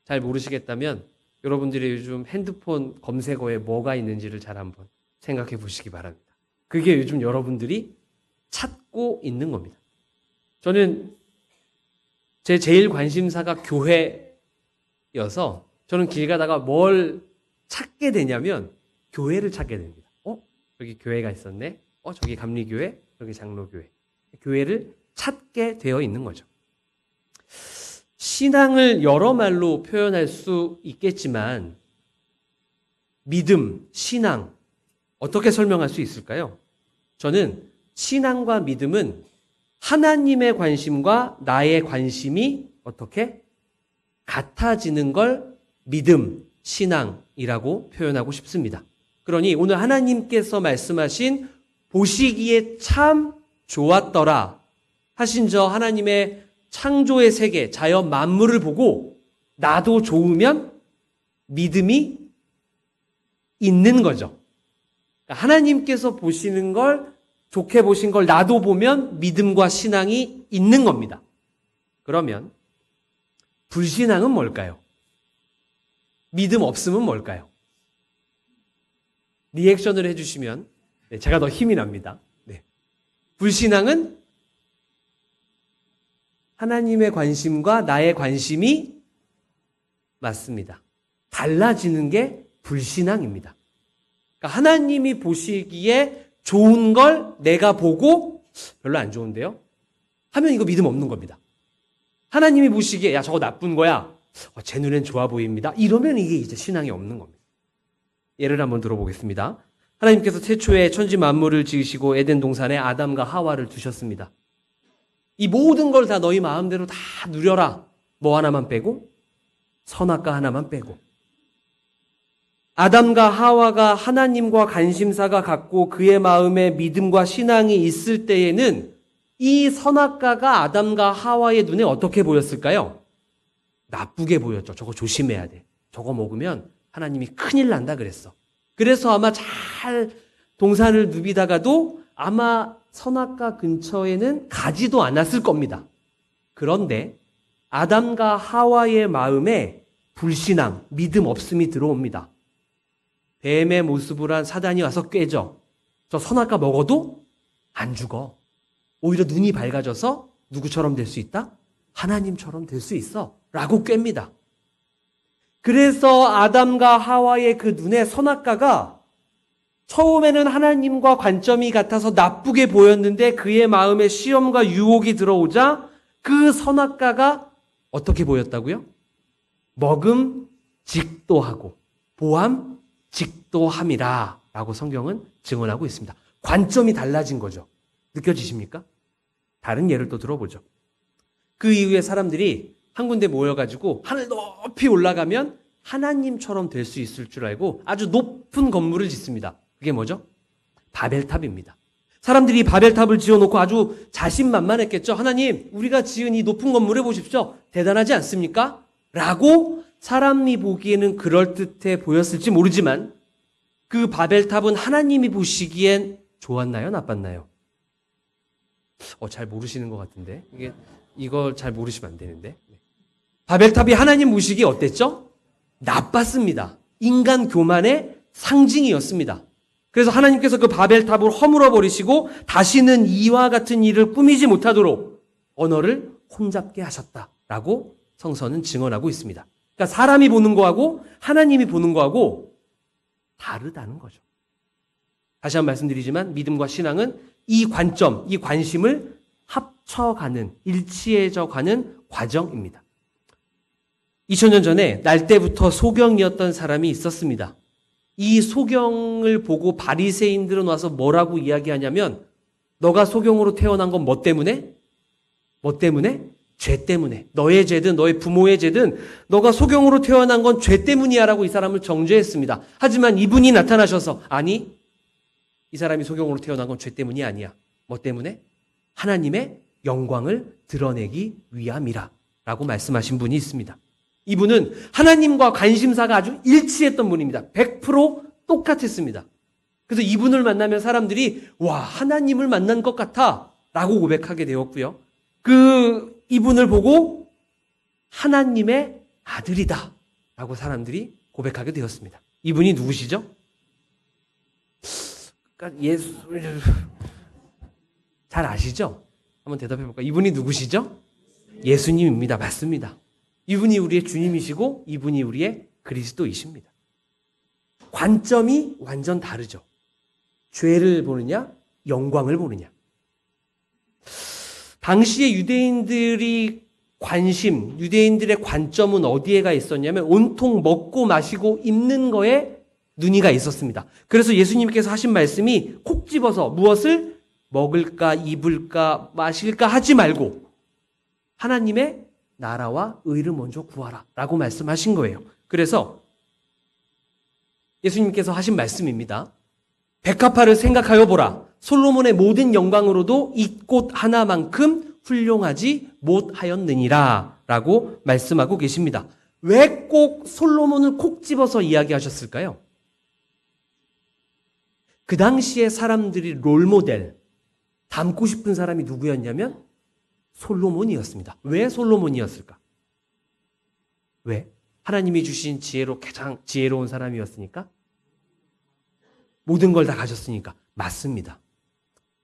잘 모르시겠다면 여러분들이 요즘 핸드폰 검색어에 뭐가 있는지를 잘 한번 생각해 보시기 바랍니다. 그게 요즘 여러분들이 찾고 있는 겁니다. 저는 제 제일 관심사가 교회여서 저는 길 가다가 뭘 찾게 되냐면 교회를 찾게 됩니다. 여기 교회가 있었네. 저기 감리교회, 여기 장로교회. 교회를 찾게 되어 있는 거죠. 신앙을 여러 말로 표현할 수 있겠지만 믿음, 신앙 어떻게 설명할 수 있을까요? 저는 신앙과 믿음은 하나님의 관심과 나의 관심이 어떻게 같아지는 걸 믿음, 신앙이라고 표현하고 싶습니다. 그러니 오늘 하나님께서 말씀하신 보시기에 참 좋았더라 하신 저 하나님의 창조의 세계, 자연 만물을 보고 나도 좋으면 믿음이 있는 거죠. 그러니까 하나님께서 보시는 걸, 좋게 보신 걸 나도 보면 믿음과 신앙이 있는 겁니다. 그러면 불신앙은 뭘까요? 믿음 없음은 뭘까요? 리액션을 해주시면 제가 더 힘이 납니다. 불신앙은 하나님의 관심과 나의 관심이 맞습니다. 달라지는 게 불신앙입니다. 그러니까 하나님이 보시기에 좋은 걸 내가 보고 별로 안 좋은데요? 하면 이거 믿음 없는 겁니다. 하나님이 보시기에 야 저거 나쁜 거야. 제 눈엔 좋아 보입니다. 이러면 이게 이제 신앙이 없는 겁니다. 예를 한번 들어보겠습니다. 하나님께서 태초에 천지 만물을 지으시고 에덴 동산에 아담과 하와를 두셨습니다. 이 모든 걸 다 너희 마음대로 다 누려라. 뭐 하나만 빼고? 선악과 하나만 빼고. 아담과 하와가 하나님과 관심사가 같고 그의 마음에 믿음과 신앙이 있을 때에는 이 선악과가 아담과 하와의 눈에 어떻게 보였을까요? 나쁘게 보였죠. 저거 조심해야 돼. 저거 먹으면 하나님이 큰일 난다 그랬어. 그래서 아마 잘 동산을 누비다가도 아마 선악과 근처에는 가지도 않았을 겁니다. 그런데 아담과 하와의 마음에 불신앙, 믿음 없음이 들어옵니다. 뱀의 모습을 한 사단이 와서 꿰죠. 저 선악과 먹어도 안 죽어. 오히려 눈이 밝아져서 누구처럼 될 수 있다? 하나님처럼 될 수 있어. 라고 꿰입니다. 그래서 아담과 하와의 그 눈에 선악과가 처음에는 하나님과 관점이 같아서 나쁘게 보였는데 그의 마음에 시험과 유혹이 들어오자 그 선악과가 어떻게 보였다고요? 먹음직도 하고 보암직도 함이라 라고 성경은 증언하고 있습니다. 관점이 달라진 거죠. 느껴지십니까? 다른 예를 또 들어보죠. 그 이후에 사람들이 한 군데 모여가지고 하늘 높이 올라가면 하나님처럼 될 수 있을 줄 알고 아주 높은 건물을 짓습니다. 그게 뭐죠? 바벨탑입니다. 사람들이 바벨탑을 지어놓고 아주 자신만만했겠죠. 하나님, 우리가 지은 이 높은 건물을 보십시오. 대단하지 않습니까? 라고 사람이 보기에는 그럴듯해 보였을지 모르지만 그 바벨탑은 하나님이 보시기엔 좋았나요? 나빴나요? 잘 모르시는 것 같은데. 이걸 잘 모르시면 안 되는데. 바벨탑이 하나님 보시기에 어땠죠? 나빴습니다. 인간 교만의 상징이었습니다. 그래서 하나님께서 그 바벨탑을 허물어 버리시고 다시는 이와 같은 일을 꾸미지 못하도록 언어를 혼잡게 하셨다라고 성서는 증언하고 있습니다. 그러니까 사람이 보는 거하고 하나님이 보는 거하고 다르다는 거죠. 다시 한번 말씀드리지만 믿음과 신앙은 이 관점, 이 관심을 합쳐가는, 일치해져 가는 과정입니다. 2000년 전에 날 때부터 소경이었던 사람이 있었습니다. 이 소경을 보고 바리새인들은 와서 뭐라고 이야기하냐면 너가 소경으로 태어난 건 뭐 때문에? 뭐 때문에? 죄 때문에. 너의 죄든 너의 부모의 죄든 너가 소경으로 태어난 건 죄 때문이야 라고 이 사람을 정죄했습니다. 하지만 이분이 나타나셔서 아니, 이 사람이 소경으로 태어난 건 죄 때문이 아니야. 뭐 때문에? 하나님의 영광을 드러내기 위함이라 라고 말씀하신 분이 있습니다. 이분은 하나님과 관심사가 아주 일치했던 분입니다. 100% 똑같았습니다. 그래서 이분을 만나면 사람들이 와, 하나님을 만난 것 같아 라고 고백하게 되었고요. 이분을 보고 하나님의 아들이다 라고 사람들이 고백하게 되었습니다. 이분이 누구시죠? 그러니까 잘 아시죠? 한번 대답해 볼까요? 이분이 누구시죠? 예수님입니다. 맞습니다. 이분이 우리의 주님이시고 이분이 우리의 그리스도이십니다. 관점이 완전 다르죠. 죄를 보느냐, 영광을 보느냐. 당시의 유대인들의 관점은 어디에가 있었냐면 온통 먹고 마시고 입는 거에 눈이가 있었습니다. 그래서 예수님께서 하신 말씀이 콕 집어서 무엇을 먹을까, 입을까, 마실까 하지 말고 하나님의 나라와 의를 먼저 구하라 라고 말씀하신 거예요. 그래서 예수님께서 하신 말씀입니다. 백합화를 생각하여 보라. 솔로몬의 모든 영광으로도 이 꽃 하나만큼 훌륭하지 못하였느니라 라고 말씀하고 계십니다. 왜 꼭 솔로몬을 콕 집어서 이야기하셨을까요? 그 당시에 사람들이 롤모델, 닮고 싶은 사람이 누구였냐면 솔로몬이었습니다. 왜 솔로몬이었을까? 왜? 하나님이 주신 지혜로 가장 지혜로운 사람이었으니까? 모든 걸 다 가졌으니까. 맞습니다.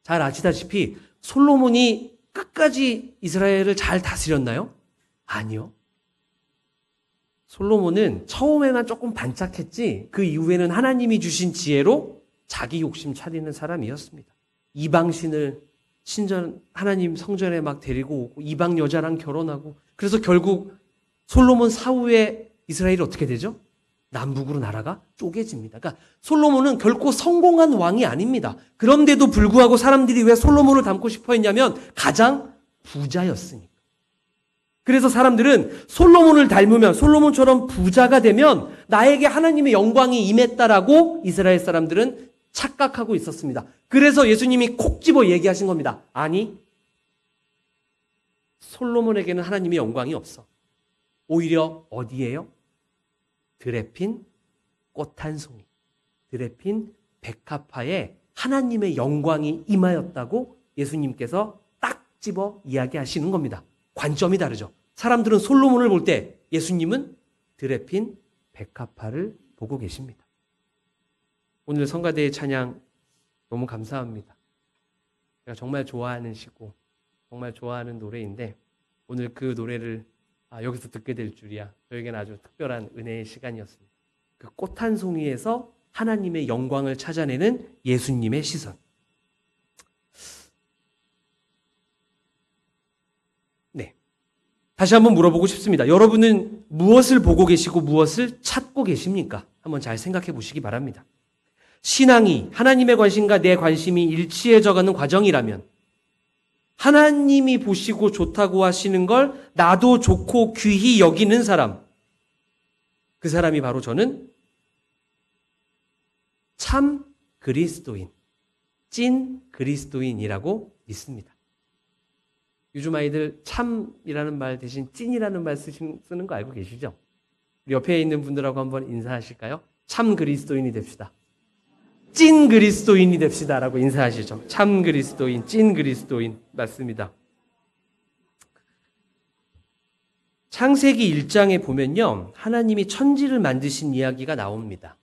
잘 아시다시피 솔로몬이 끝까지 이스라엘을 잘 다스렸나요? 아니요. 솔로몬은 처음에만 조금 반짝했지 그 이후에는 하나님이 주신 지혜로 자기 욕심 차리는 사람이었습니다. 이방신을 하나님 성전에 막 데리고 오고 이방 여자랑 결혼하고 그래서 결국 솔로몬 사후에 이스라엘이 어떻게 되죠? 남북으로 나라가 쪼개집니다. 그러니까 솔로몬은 결코 성공한 왕이 아닙니다. 그런데도 불구하고 사람들이 왜 솔로몬을 닮고 싶어 했냐면 가장 부자였으니까. 그래서 사람들은 솔로몬을 닮으면 솔로몬처럼 부자가 되면 나에게 하나님의 영광이 임했다라고 이스라엘 사람들은 착각하고 있었습니다. 그래서 예수님이 콕 집어 얘기하신 겁니다. 아니, 솔로몬에게는 하나님의 영광이 없어. 오히려 어디예요? 들에 핀 꽃 한 송이, 들에 핀 백합화에 하나님의 영광이 임하였다고 예수님께서 딱 집어 이야기하시는 겁니다. 관점이 다르죠. 사람들은 솔로몬을 볼 때 예수님은 들에 핀 백합화를 보고 계십니다. 오늘 성가대의 찬양 너무 감사합니다. 제가 정말 좋아하는 시고 정말 좋아하는 노래인데 오늘 그 노래를 여기서 듣게 될 줄이야. 저에게는 아주 특별한 은혜의 시간이었습니다. 그 꽃 한 송이에서 하나님의 영광을 찾아내는 예수님의 시선. 네. 다시 한번 물어보고 싶습니다. 여러분은 무엇을 보고 계시고 무엇을 찾고 계십니까? 한번 잘 생각해 보시기 바랍니다. 신앙이 하나님의 관심과 내 관심이 일치해져가는 과정이라면 하나님이 보시고 좋다고 하시는 걸 나도 좋고 귀히 여기는 사람, 그 사람이 바로 저는 참 그리스도인, 찐 그리스도인이라고 믿습니다. 요즘 아이들 참이라는 말 대신 찐이라는 말 쓰는 거 알고 계시죠? 우리 옆에 있는 분들하고 한번 인사하실까요? 참 그리스도인이 됩시다. 찐 그리스도인이 됩시다라고 인사하시죠. 참 그리스도인, 찐 그리스도인 맞습니다. 창세기 1장에 보면요. 하나님이 천지를 만드신 이야기가 나옵니다.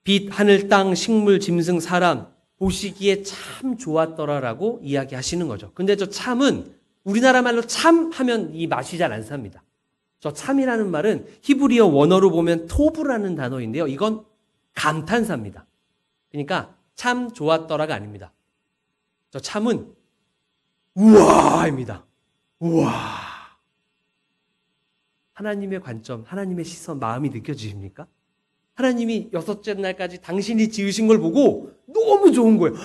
빛, 하늘, 땅, 식물, 짐승, 사람 보시기에 참 좋았더라라고 이야기하시는 거죠. 근데 저 참은 우리나라 말로 참 하면 이 맛이 잘 안 삽니다. 저 참이라는 말은 히브리어 원어로 보면 토브라는 단어인데요. 이건 감탄사입니다. 그러니까 참 좋았더라가 아닙니다. 저 참은 우와입니다. 우와. 하나님의 관점, 하나님의 시선, 마음이 느껴지십니까? 하나님이 여섯째 날까지 당신이 지으신 걸 보고 너무 좋은 거예요.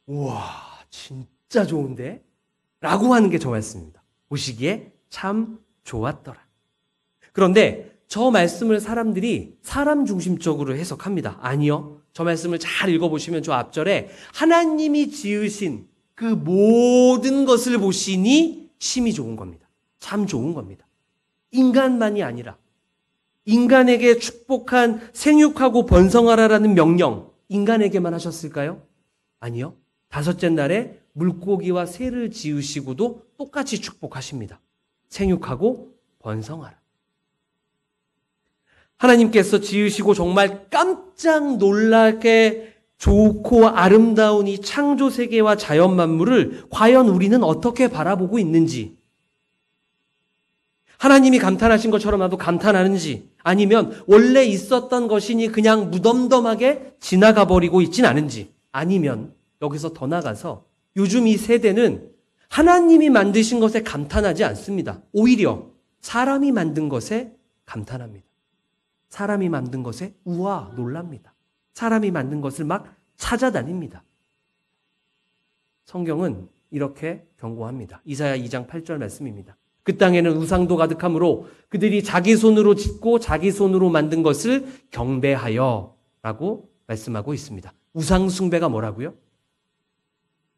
우와, 진짜 좋은데? 라고 하는 게 저 말씀입니다. 보시기에 참 좋았더라. 그런데 저 말씀을 사람들이 사람 중심적으로 해석합니다. 아니요. 저 말씀을 잘 읽어보시면 저 앞절에 하나님이 지으신 그 모든 것을 보시니 심히 좋은 겁니다. 참 좋은 겁니다. 인간만이 아니라 인간에게 축복한 생육하고 번성하라라는 명령, 인간에게만 하셨을까요? 아니요. 다섯째 날에 물고기와 새를 지으시고도 똑같이 축복하십니다. 생육하고 번성하라. 하나님께서 지으시고 정말 깜짝 놀라게 좋고 아름다운 이 창조 세계와 자연 만물을 과연 우리는 어떻게 바라보고 있는지, 하나님이 감탄하신 것처럼 나도 감탄하는지, 아니면 원래 있었던 것이니 그냥 무덤덤하게 지나가 버리고 있진 않은지, 아니면 여기서 더 나가서 요즘 이 세대는 하나님이 만드신 것에 감탄하지 않습니다. 오히려 사람이 만든 것에 감탄합니다. 사람이 만든 것에 우와 놀랍니다. 사람이 만든 것을 막 찾아다닙니다. 성경은 이렇게 경고합니다. 이사야 2장 8절 말씀입니다. 그 땅에는 우상도 가득하므로 그들이 자기 손으로 짓고 자기 손으로 만든 것을 경배하여 라고 말씀하고 있습니다. 우상 숭배가 뭐라고요?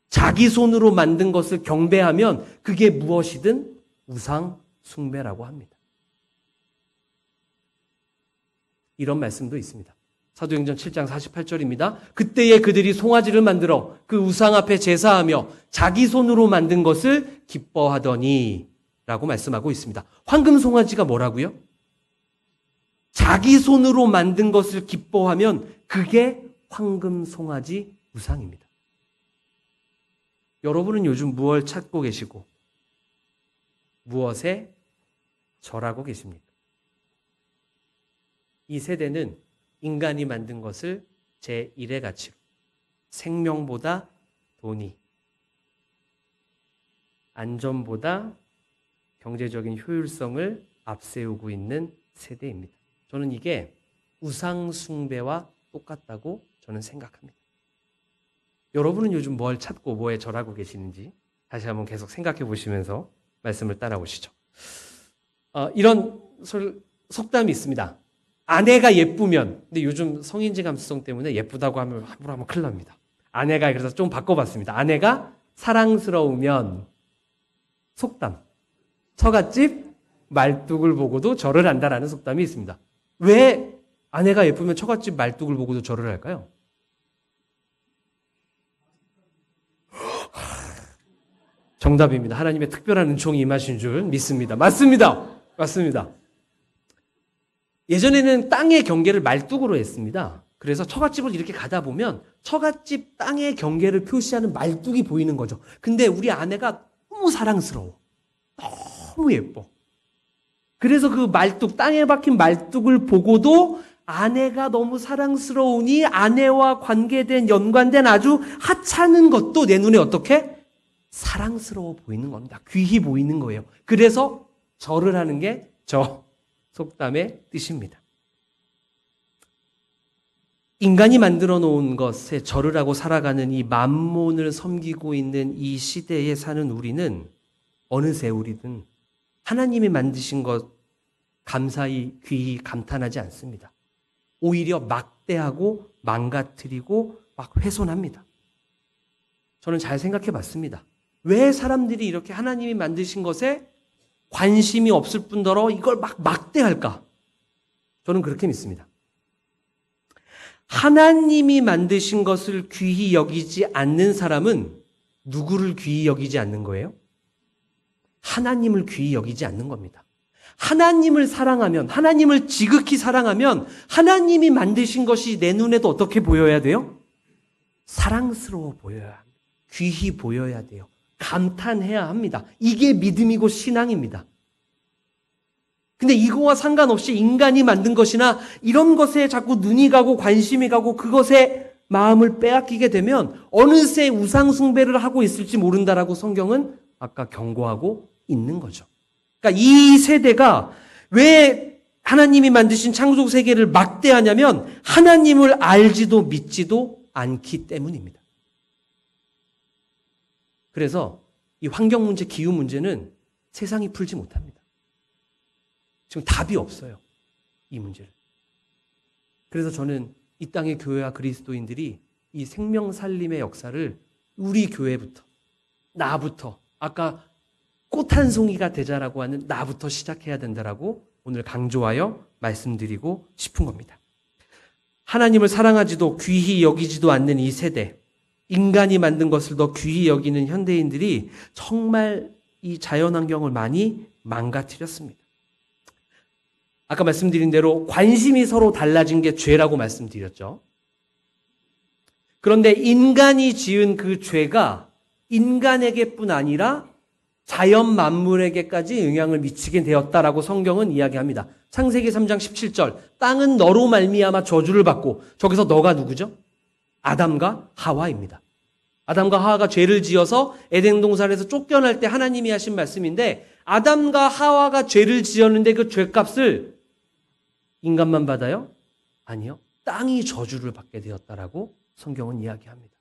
자기 손으로 만든 것을 경배하면 그게 무엇이든 우상 숭배라고 합니다. 이런 말씀도 있습니다. 사도행전 7장 48절입니다. 그때에 그들이 송아지를 만들어 그 우상 앞에 제사하며 자기 손으로 만든 것을 기뻐하더니 라고 말씀하고 있습니다. 황금 송아지가 뭐라고요? 자기 손으로 만든 것을 기뻐하면 그게 황금 송아지 우상입니다. 여러분은 요즘 무엇을 찾고 계시고 무엇에 절하고 계십니까? 이 세대는 인간이 만든 것을 제1의 가치로, 생명보다 돈이, 안전보다 경제적인 효율성을 앞세우고 있는 세대입니다. 저는 이게 우상 숭배와 똑같다고 저는 생각합니다. 여러분은 요즘 뭘 찾고 뭐에 절하고 계시는지 다시 한번 계속 생각해 보시면서 말씀을 따라오시죠. 이런 속담이 있습니다. 아내가 예쁘면, 근데 요즘 성인지 감수성 때문에 예쁘다고 하면 함부로 하면 큰일 납니다. 아내가, 그래서 좀 바꿔봤습니다. 아내가 사랑스러우면, 속담, 처갓집 말뚝을 보고도 절을 한다라는 속담이 있습니다. 왜 아내가 예쁘면 처갓집 말뚝을 보고도 절을 할까요? 정답입니다. 하나님의 특별한 은총이 임하신 줄 믿습니다. 맞습니다. 맞습니다. 예전에는 땅의 경계를 말뚝으로 했습니다. 그래서 처갓집을 이렇게 가다 보면 처갓집 땅의 경계를 표시하는 말뚝이 보이는 거죠. 근데 우리 아내가 너무 사랑스러워. 너무 예뻐. 그래서 그 말뚝, 땅에 박힌 말뚝을 보고도 아내가 너무 사랑스러우니 아내와 관계된, 연관된 아주 하찮은 것도 내 눈에 어떻게? 사랑스러워 보이는 겁니다. 귀히 보이는 거예요. 그래서 절을 하는 게 저 속담의 뜻입니다. 인간이 만들어 놓은 것에 절을 하고 살아가는 이 만몬을 섬기고 있는 이 시대에 사는 우리는 어느새 우리는 하나님이 만드신 것 감사히 귀히 감탄하지 않습니다. 오히려 막대하고 망가뜨리고 막 훼손합니다. 저는 잘 생각해 봤습니다. 왜 사람들이 이렇게 하나님이 만드신 것에 관심이 없을 뿐더러 이걸 막 막대할까? 저는 그렇게 믿습니다. 하나님이 만드신 것을 귀히 여기지 않는 사람은 누구를 귀히 여기지 않는 거예요? 하나님을 귀히 여기지 않는 겁니다. 하나님을 사랑하면, 하나님을 지극히 사랑하면 하나님이 만드신 것이 내 눈에도 어떻게 보여야 돼요? 사랑스러워 보여야 합니다. 귀히 보여야 돼요. 감탄해야 합니다. 이게 믿음이고 신앙입니다. 근데 이거와 상관없이 인간이 만든 것이나 이런 것에 자꾸 눈이 가고 관심이 가고 그것에 마음을 빼앗기게 되면 어느새 우상 숭배를 하고 있을지 모른다라고 성경은 아까 경고하고 있는 거죠. 그러니까 이 세대가 왜 하나님이 만드신 창조 세계를 막대하냐면 하나님을 알지도 믿지도 않기 때문입니다. 그래서 이 환경 문제, 기후 문제는 세상이 풀지 못합니다. 지금 답이 없어요. 이 문제를. 그래서 저는 이 땅의 교회와 그리스도인들이 이 생명 살림의 역사를 우리 교회부터, 나부터, 아까 꽃 한 송이가 되자라고 하는 나부터 시작해야 된다라고 오늘 강조하여 말씀드리고 싶은 겁니다. 하나님을 사랑하지도 귀히 여기지도 않는 이 세대, 인간이 만든 것을 더 귀히 여기는 현대인들이 정말 이 자연환경을 많이 망가뜨렸습니다. 아까 말씀드린 대로 관심이 서로 달라진 게 죄라고 말씀드렸죠. 그런데 인간이 지은 그 죄가 인간에게뿐 아니라 자연 만물에게까지 영향을 미치게 되었다라고 성경은 이야기합니다. 창세기 3장 17절, 땅은 너로 말미암아 저주를 받고, 저기서 너가 누구죠? 아담과 하와입니다. 아담과 하와가 죄를 지어서 에덴 동산에서 쫓겨날 때 하나님이 하신 말씀인데, 아담과 하와가 죄를 지었는데 그 죄값을 인간만 받아요? 아니요. 땅이 저주를 받게 되었다라고 성경은 이야기합니다.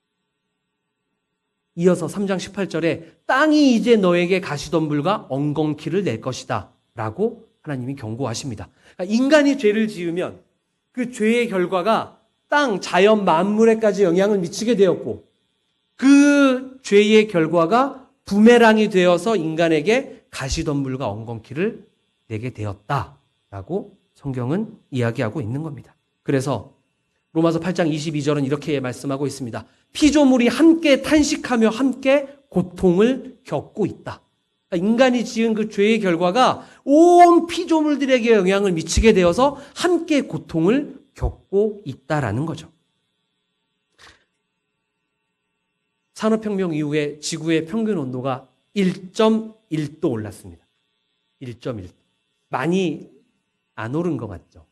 이어서 3장 18절에 땅이 이제 너에게 가시덤불과 엉겅퀴를 낼 것이다 라고 하나님이 경고하십니다. 그러니까 인간이 죄를 지으면 그 죄의 결과가 땅, 자연 만물에까지 영향을 미치게 되었고, 그 죄의 결과가 부메랑이 되어서 인간에게 가시덤불과 엉겅퀴를 내게 되었다라고 성경은 이야기하고 있는 겁니다. 그래서 로마서 8장 22절은 이렇게 말씀하고 있습니다. 피조물이 함께 탄식하며 함께 고통을 겪고 있다. 그러니까 인간이 지은 그 죄의 결과가 온 피조물들에게 영향을 미치게 되어서 함께 고통을 겪고 있다라는 거죠. 산업혁명 이후에 지구의 평균 온도가 1.1도 올랐습니다. 1.1도. 많이 안 오른 것 같죠.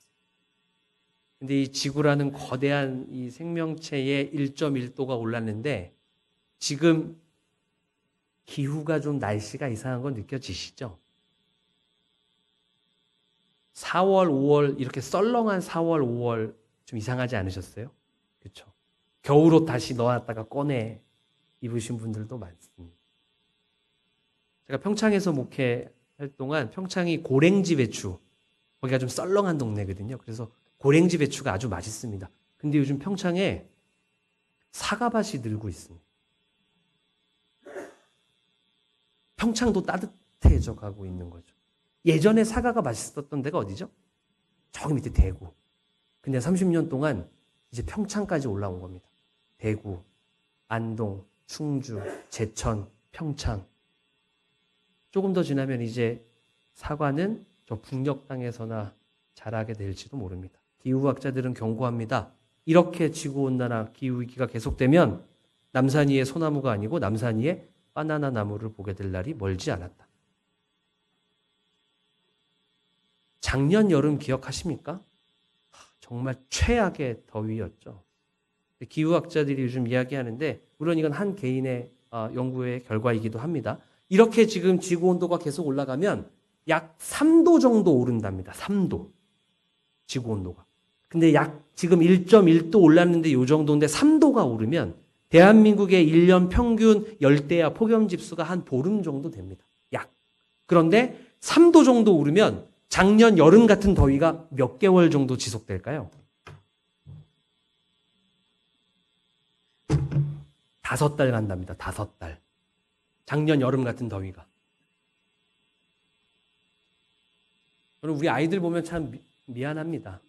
근데 이 지구라는 거대한 이 생명체의 1.1도가 올랐는데 지금 기후가 좀 날씨가 이상한 건 느껴지시죠? 4월, 5월 이렇게 썰렁한 4월, 5월 좀 이상하지 않으셨어요? 그렇죠? 겨울옷 다시 넣었다가 꺼내 입으신 분들도 많습니다. 제가 평창에서 목회할 동안 평창이 고랭지 배추, 거기가 좀 썰렁한 동네거든요. 그래서 고랭지 배추가 아주 맛있습니다. 근데 요즘 평창에 사과밭이 늘고 있습니다. 평창도 따뜻해져 가고 있는 거죠. 예전에 사과가 맛있었던 데가 어디죠? 저기 밑에 대구. 근데 30년 동안 이제 평창까지 올라온 겁니다. 대구, 안동, 충주, 제천, 평창. 조금 더 지나면 이제 사과는 저 북녘 땅에서나 자라게 될지도 모릅니다. 기후학자들은 경고합니다. 이렇게 지구온난화 기후위기가 계속되면 남산 위의 소나무가 아니고 남산 위에 바나나 나무를 보게 될 날이 멀지 않았다. 작년 여름 기억하십니까? 정말 최악의 더위였죠. 기후학자들이 요즘 이야기하는데, 물론 이건 한 개인의 연구의 결과이기도 합니다. 이렇게 지금 지구온도가 계속 올라가면 약 3도 정도 오른답니다. 3도. 지구온도가. 근데 약 지금 1.1도 올랐는데 요 정도인데 3도가 오르면 대한민국의 1년 평균 열대야 폭염 지수가 한 보름 정도 됩니다. 약. 그런데 3도 정도 오르면 작년 여름 같은 더위가 몇 개월 정도 지속될까요? 5달 간답니다. 5달. 작년 여름 같은 더위가. 여러분, 우리 아이들 보면 참 미안합니다.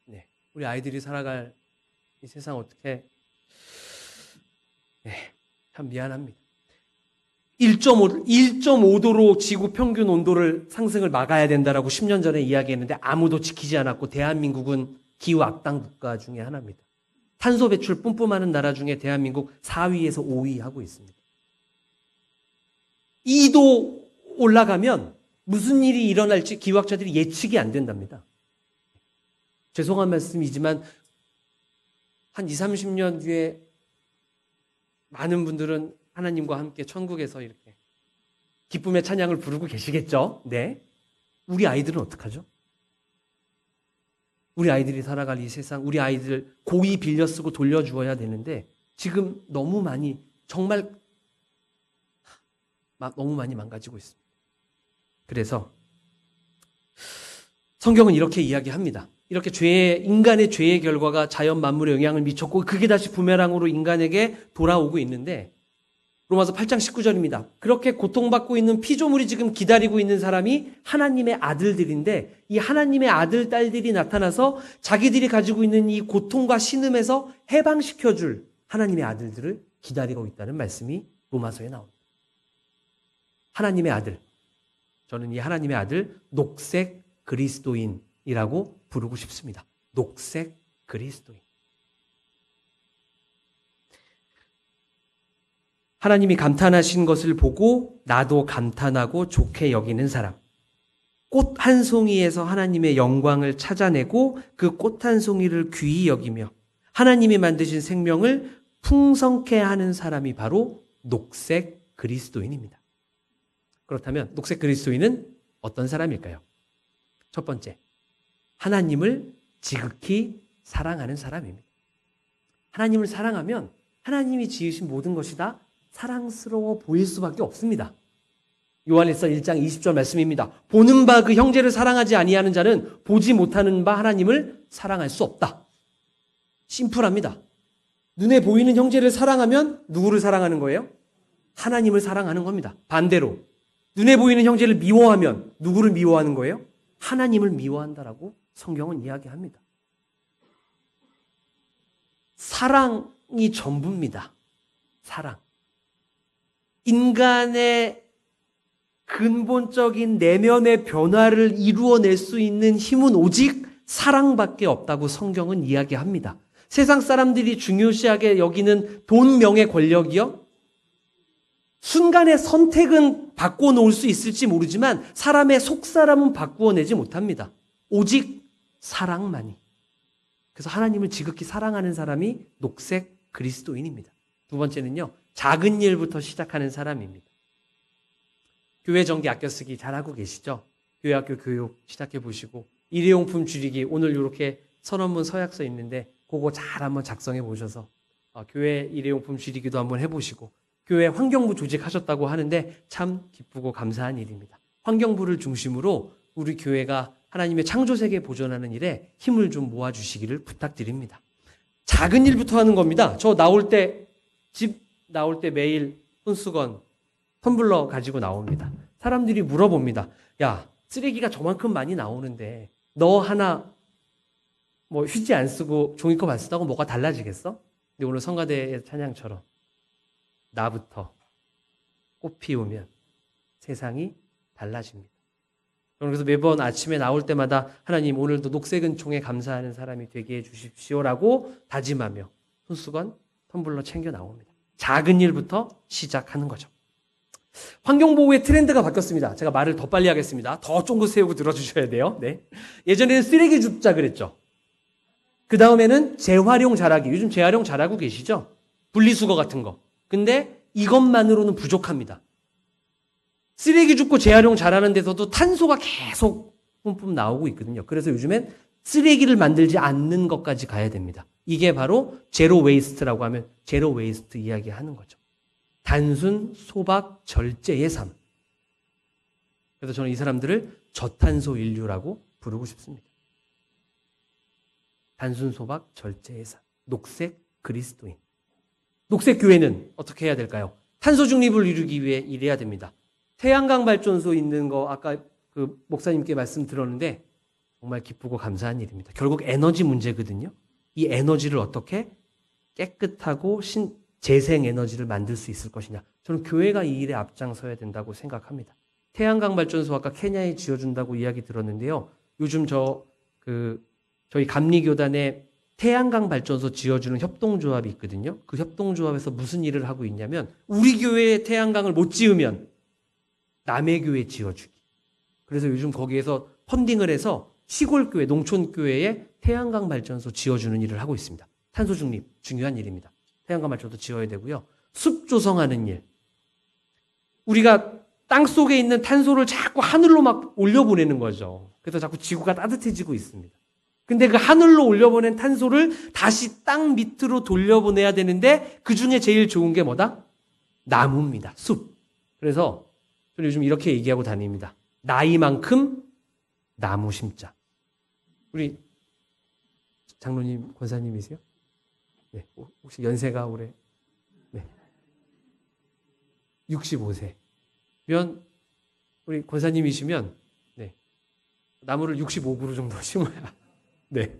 네, 우리 아이들이 살아갈 이 세상 어떻게, 네, 참 미안합니다. 1.5도로 지구 평균 온도를 상승을 막아야 된다라고 10년 전에 이야기했는데 아무도 지키지 않았고, 대한민국은 기후 악당 국가 중에 하나입니다. 탄소 배출 뿜뿜하는 나라 중에 대한민국 4위에서 5위 하고 있습니다. 2도 올라가면 무슨 일이 일어날지 기후학자들이 예측이 안 된답니다. 죄송한 말씀이지만 한 20, 30년 뒤에 많은 분들은 하나님과 함께 천국에서 이렇게 기쁨의 찬양을 부르고 계시겠죠? 네. 우리 아이들은 어떡하죠? 우리 아이들이 살아갈 이 세상, 우리 아이들 고이 빌려 쓰고 돌려주어야 되는데 지금 너무 많이, 정말 너무 많이 망가지고 있습니다. 그래서 성경은 이렇게 이야기합니다. 이렇게 인간의 죄의 결과가 자연 만물에 영향을 미쳤고 그게 다시 부메랑으로 인간에게 돌아오고 있는데, 로마서 8장 19절입니다. 그렇게 고통받고 있는 피조물이 지금 기다리고 있는 사람이 하나님의 아들들인데 이 하나님의 아들, 딸들이 나타나서 자기들이 가지고 있는 이 고통과 신음에서 해방시켜줄 하나님의 아들들을 기다리고 있다는 말씀이 로마서에 나옵니다. 하나님의 아들. 저는 이 하나님의 아들 녹색 그리스도인이라고 부르고 싶습니다. 녹색 그리스도인. 하나님이 감탄하신 것을 보고 나도 감탄하고 좋게 여기는 사람. 꽃 한 송이에서 하나님의 영광을 찾아내고 그 꽃 한 송이를 귀히 여기며 하나님이 만드신 생명을 풍성케 하는 사람이 바로 녹색 그리스도인입니다. 그렇다면 녹색 그리스도인은 어떤 사람일까요? 첫 번째, 하나님을 지극히 사랑하는 사람입니다. 하나님을 사랑하면 하나님이 지으신 모든 것이 다 사랑스러워 보일 수밖에 없습니다. 요한일서 1장 20절 말씀입니다. 보는 바 그 형제를 사랑하지 아니하는 자는 보지 못하는 바 하나님을 사랑할 수 없다. 심플합니다. 눈에 보이는 형제를 사랑하면 누구를 사랑하는 거예요? 하나님을 사랑하는 겁니다. 반대로 눈에 보이는 형제를 미워하면 누구를 미워하는 거예요? 하나님을 미워한다라고 성경은 이야기합니다. 사랑이 전부입니다. 사랑. 인간의 근본적인 내면의 변화를 이루어낼 수 있는 힘은 오직 사랑밖에 없다고 성경은 이야기합니다. 세상 사람들이 중요시하게 여기는 돈, 명예, 권력이요? 순간의 선택은 바꿔놓을 수 있을지 모르지만 사람의 속사람은 바꾸어내지 못합니다. 오직 사랑만이. 그래서 하나님을 지극히 사랑하는 사람이 녹색 그리스도인입니다. 두 번째는요. 작은 일부터 시작하는 사람입니다. 교회 전기 아껴 쓰기 잘하고 계시죠? 교회학교 교육 시작해 보시고 일회용품 줄이기 오늘 이렇게 선언문 서약서 있는데 그거 잘 한번 작성해 보셔서 교회 일회용품 줄이기도 한번 해보시고 교회 환경부 조직하셨다고 하는데 참 기쁘고 감사한 일입니다. 환경부를 중심으로 우리 교회가 하나님의 창조세계 보존하는 일에 힘을 좀 모아주시기를 부탁드립니다. 작은 일부터 하는 겁니다. 저 집 나올 때 매일 손수건, 텀블러 가지고 나옵니다. 사람들이 물어봅니다. 야, 쓰레기가 저만큼 많이 나오는데 너 하나 휴지 안 쓰고 종이컵 안 쓰다고 뭐가 달라지겠어? 근데 오늘 성가대의 찬양처럼 나부터 꽃 피우면 세상이 달라집니다. 그래서 매번 아침에 나올 때마다 하나님 오늘도 녹색 은총에 감사하는 사람이 되게 해주십시오라고 다짐하며 손수건, 텀블러 챙겨 나옵니다. 작은 일부터 시작하는 거죠. 환경보호의 트렌드가 바뀌었습니다. 제가 말을 더 빨리 하겠습니다. 더 쫑긋 세우고 들어주셔야 돼요. 네. 예전에는 쓰레기 줍자 그랬죠. 그 다음에는 재활용 잘하기. 요즘 재활용 잘하고 계시죠? 분리수거 같은 거. 근데 이것만으로는 부족합니다. 쓰레기 줍고 재활용 잘하는 데서도 탄소가 계속 뿜뿜 나오고 있거든요. 그래서 요즘엔 쓰레기를 만들지 않는 것까지 가야 됩니다. 이게 바로 제로 웨이스트라고 하면 제로 웨이스트 이야기하는 거죠. 단순 소박 절제의 삶. 그래서 저는 이 사람들을 저탄소 인류라고 부르고 싶습니다. 단순 소박 절제의 삶. 녹색 그리스도인. 녹색 교회는 어떻게 해야 될까요? 탄소 중립을 이루기 위해 일해야 됩니다. 태양광 발전소 있는 거 아까 그 목사님께 말씀 들었는데 정말 기쁘고 감사한 일입니다. 결국 에너지 문제거든요. 이 에너지를 어떻게 깨끗하고 재생 에너지를 만들 수 있을 것이냐. 저는 교회가 이 일에 앞장서야 된다고 생각합니다. 태양광 발전소 아까 케냐에 지어준다고 이야기 들었는데요. 요즘 저희 감리교단에 태양광 발전소 지어주는 협동조합이 있거든요. 그 협동조합에서 무슨 일을 하고 있냐면 우리 교회에 태양광을 못 지으면 남의 교회 지어주기. 그래서 요즘 거기에서 펀딩을 해서 시골교회, 농촌교회에 태양광 발전소 지어주는 일을 하고 있습니다. 탄소 중립, 중요한 일입니다. 태양광 발전소 지어야 되고요. 숲 조성하는 일. 우리가 땅 속에 있는 탄소를 자꾸 하늘로 막 올려보내는 거죠. 그래서 자꾸 지구가 따뜻해지고 있습니다. 근데 그 하늘로 올려보낸 탄소를 다시 땅 밑으로 돌려보내야 되는데 그 중에 제일 좋은 게 뭐다? 나무입니다. 숲. 그래서 저는 요즘 이렇게 얘기하고 다닙니다. 나이만큼 나무 심자. 우리 장로님, 권사님이세요? 네. 혹시 연세가 올해? 네. 65세면 우리 권사님이시면 네, 나무를 65그루 정도 심어야 네.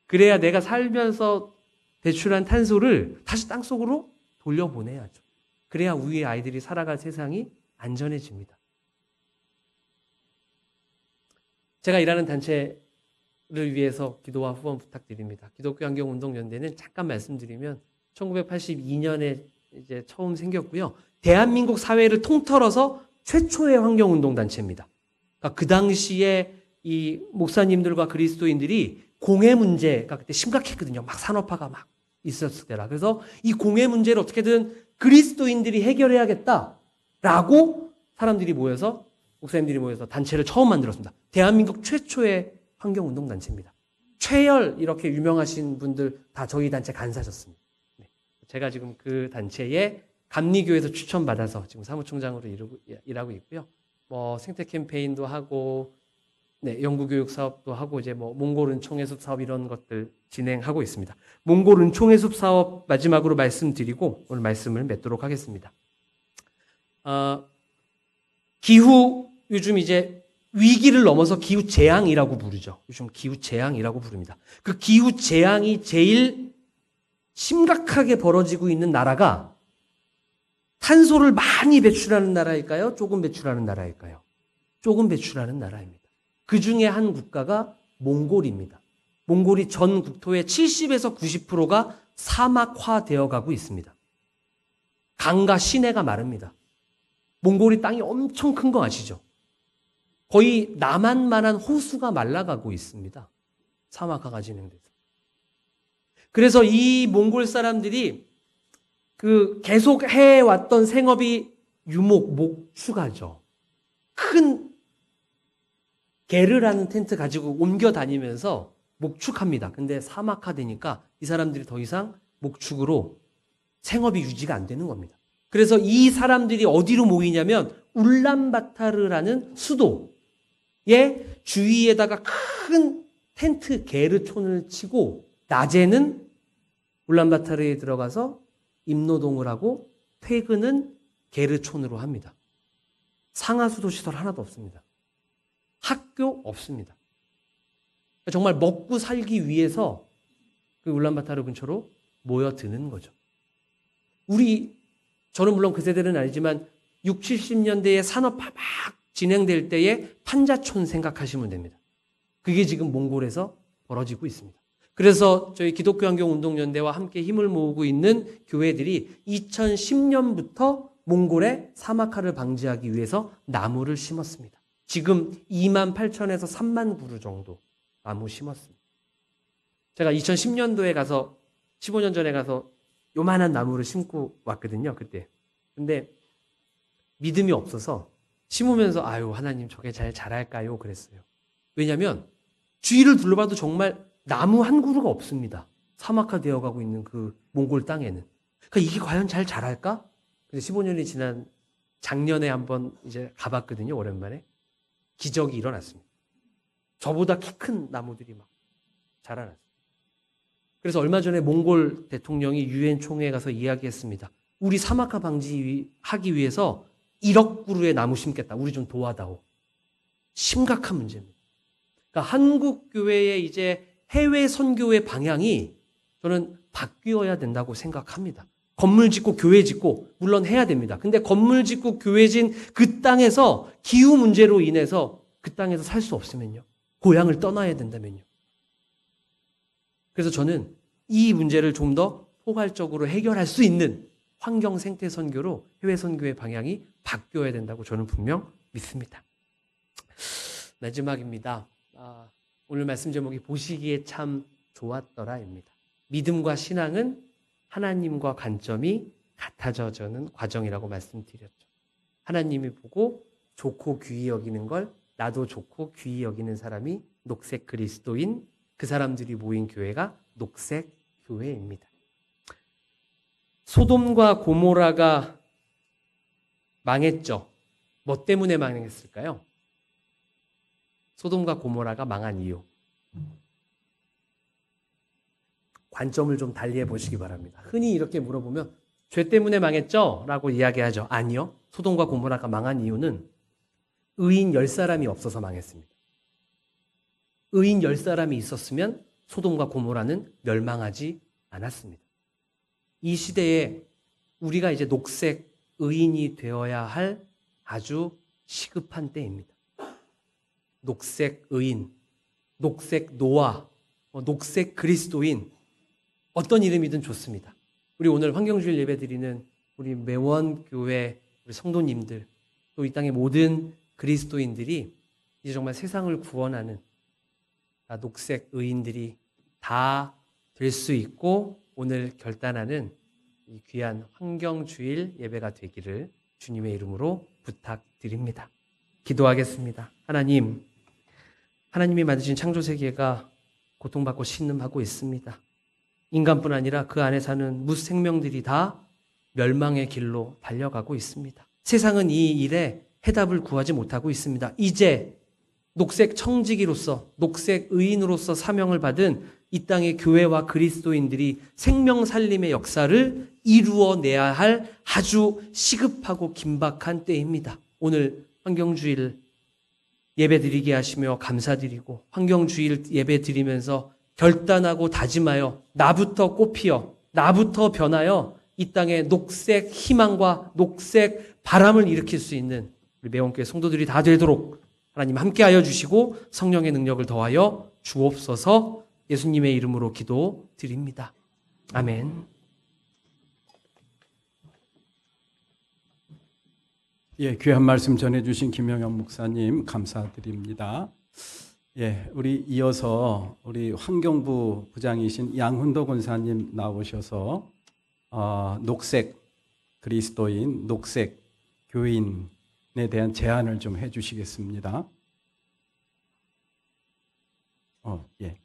그래야 내가 살면서 배출한 탄소를 다시 땅속으로 돌려보내야죠. 그래야 우리의 아이들이 살아갈 세상이 안전해집니다. 제가 일하는 단체를 위해서 기도와 후원 부탁드립니다. 기독교 환경운동연대는 잠깐 말씀드리면 1982년에 이제 처음 생겼고요. 대한민국 사회를 통틀어서 최초의 환경운동단체입니다. 그러니까 그 당시에 이 목사님들과 그리스도인들이 공해 문제가 그때 심각했거든요. 막 산업화가 막 있었을 때라. 그래서 이 공해 문제를 어떻게든 그리스도인들이 해결해야겠다라고 사람들이 모여서 목사님들이 모여서 단체를 처음 만들었습니다. 대한민국 최초의 환경운동단체입니다. 최열 이렇게 유명하신 분들 다 저희 단체 간사셨습니다. 네. 제가 지금 그 단체에 감리교에서 추천받아서 지금 사무총장으로 일하고 있고요. 뭐 생태 캠페인도 하고 네, 연구교육 사업도 하고 이제 뭐 몽골 은총해숲 사업 이런 것들 진행하고 있습니다. 몽골 은총해숲 사업 마지막으로 말씀드리고 오늘 말씀을 맺도록 하겠습니다. 기후 요즘 이제 위기를 넘어서 기후 재앙이라고 부르죠. 요즘 기후 재앙이라고 부릅니다. 그 기후 재앙이 제일 심각하게 벌어지고 있는 나라가 탄소를 많이 배출하는 나라일까요? 조금 배출하는 나라일까요? 조금 배출하는 나라입니다. 그 중에 한 국가가 몽골입니다. 몽골이 전 국토의 70에서 90%가 사막화되어 가고 있습니다. 강과 시내가 마릅니다. 몽골이 땅이 엄청 큰 거 아시죠? 거의 남한만한 호수가 말라가고 있습니다. 사막화가 진행돼서. 그래서 이 몽골 사람들이 그 계속 해왔던 생업이 유목, 목축하죠. 큰 게르라는 텐트 가지고 옮겨 다니면서 목축합니다. 근데 사막화되니까 이 사람들이 더 이상 목축으로 생업이 유지가 안 되는 겁니다. 그래서 이 사람들이 어디로 모이냐면 울란바타르라는 수도의 주위에다가 큰 텐트 게르촌을 치고 낮에는 울란바타르에 들어가서 임노동을 하고 퇴근은 게르촌으로 합니다. 상하수도 시설 하나도 없습니다. 학교 없습니다. 정말 먹고 살기 위해서 그 울란바타르 근처로 모여드는 거죠. 저는 물론 그 세대는 아니지만 60, 70년대에 산업화 막 진행될 때에 판자촌 생각하시면 됩니다. 그게 지금 몽골에서 벌어지고 있습니다. 그래서 저희 기독교 환경운동연대와 함께 힘을 모으고 있는 교회들이 2010년부터 몽골의 사막화를 방지하기 위해서 나무를 심었습니다. 지금 28,000에서 3만 그루 정도 나무 심었습니다. 제가 2010년도에 가서 15년 전에 가서 요만한 나무를 심고 왔거든요. 그때. 근데 믿음이 없어서 심으면서 아유 하나님 저게 잘 자랄까요? 그랬어요. 왜냐하면 주위를 둘러봐도 정말 나무 한 그루가 없습니다. 사막화되어 가고 있는 그 몽골 땅에는. 그러니까 이게 과연 잘 자랄까? 근데 15년이 지난 작년에 한번 이제 가봤거든요. 오랜만에. 기적이 일어났습니다. 저보다 키 큰 나무들이 막 자라났어요. 그래서 얼마 전에 몽골 대통령이 유엔 총회에 가서 이야기했습니다. 우리 사막화 방지하기 위해서 1억 그루의 나무 심겠다. 우리 좀 도와다오. 심각한 문제입니다. 그러니까 한국 교회의 이제 해외 선교의 방향이 저는 바뀌어야 된다고 생각합니다. 건물 짓고 교회 짓고 물론 해야 됩니다. 근데 건물 짓고 교회 짓는 그 땅에서 기후 문제로 인해서 그 땅에서 살 수 없으면요. 고향을 떠나야 된다면요. 그래서 저는 이 문제를 좀 더 포괄적으로 해결할 수 있는 환경 생태 선교로 해외 선교의 방향이 바뀌어야 된다고 저는 분명 믿습니다. 마지막입니다. 오늘 말씀 제목이 보시기에 참 좋았더라입니다. 믿음과 신앙은 하나님과 관점이 같아져가는 과정이라고 말씀드렸죠. 하나님이 보고 좋고 귀히 여기는 걸 나도 좋고 귀히 여기는 사람이 녹색 그리스도인, 그 사람들이 모인 교회가 녹색 교회입니다. 소돔과 고모라가 망했죠. 뭐 때문에 망했을까요? 소돔과 고모라가 망한 이유. 관점을 좀 달리해 보시기 바랍니다. 흔히 이렇게 물어보면 죄 때문에 망했죠? 라고 이야기하죠. 아니요. 소돔과 고모라가 망한 이유는 의인 10사람이 없어서 망했습니다. 의인 10사람이 있었으면 소돔과 고모라는 멸망하지 않았습니다. 이 시대에 우리가 이제 녹색 의인이 되어야 할 아주 시급한 때입니다. 녹색 의인, 녹색 노아, 녹색 그리스도인, 어떤 이름이든 좋습니다. 우리 오늘 환경주일 예배드리는 우리 매원교회 우리 성도님들, 또 이 땅의 모든 그리스도인들이 이제 정말 세상을 구원하는 녹색 의인들이 다 될 수 있고 오늘 결단하는 이 귀한 환경주일 예배가 되기를 주님의 이름으로 부탁드립니다. 기도하겠습니다. 하나님이 만드신 창조세계가 고통받고 신음하고 있습니다. 인간뿐 아니라 그 안에 사는 무생명들이 다 멸망의 길로 달려가고 있습니다. 세상은 이 일에 해답을 구하지 못하고 있습니다. 이제 녹색 청지기로서, 녹색 의인으로서 사명을 받은 이 땅의 교회와 그리스도인들이 생명 살림의 역사를 이루어내야 할 아주 시급하고 긴박한 때입니다. 오늘 환경주일 예배드리게 하시며 감사드리고 환경주일 예배드리면서 결단하고 다짐하여 나부터 꽃피어 나부터 변하여 이 땅에 녹색 희망과 녹색 바람을 일으킬 수 있는 우리 매원교회 성도들이 다 되도록 하나님 함께하여 주시고 성령의 능력을 더하여 주옵소서. 예수님의 이름으로 기도드립니다. 아멘. 예, 귀한 말씀 전해주신 김영현 목사님 감사드립니다. 예, 우리 이어서 우리 환경부 부장이신 양훈도 권사님 나오셔서 녹색 그리스도인, 녹색 교인에 대한 제안을 좀 해주시겠습니다. 예.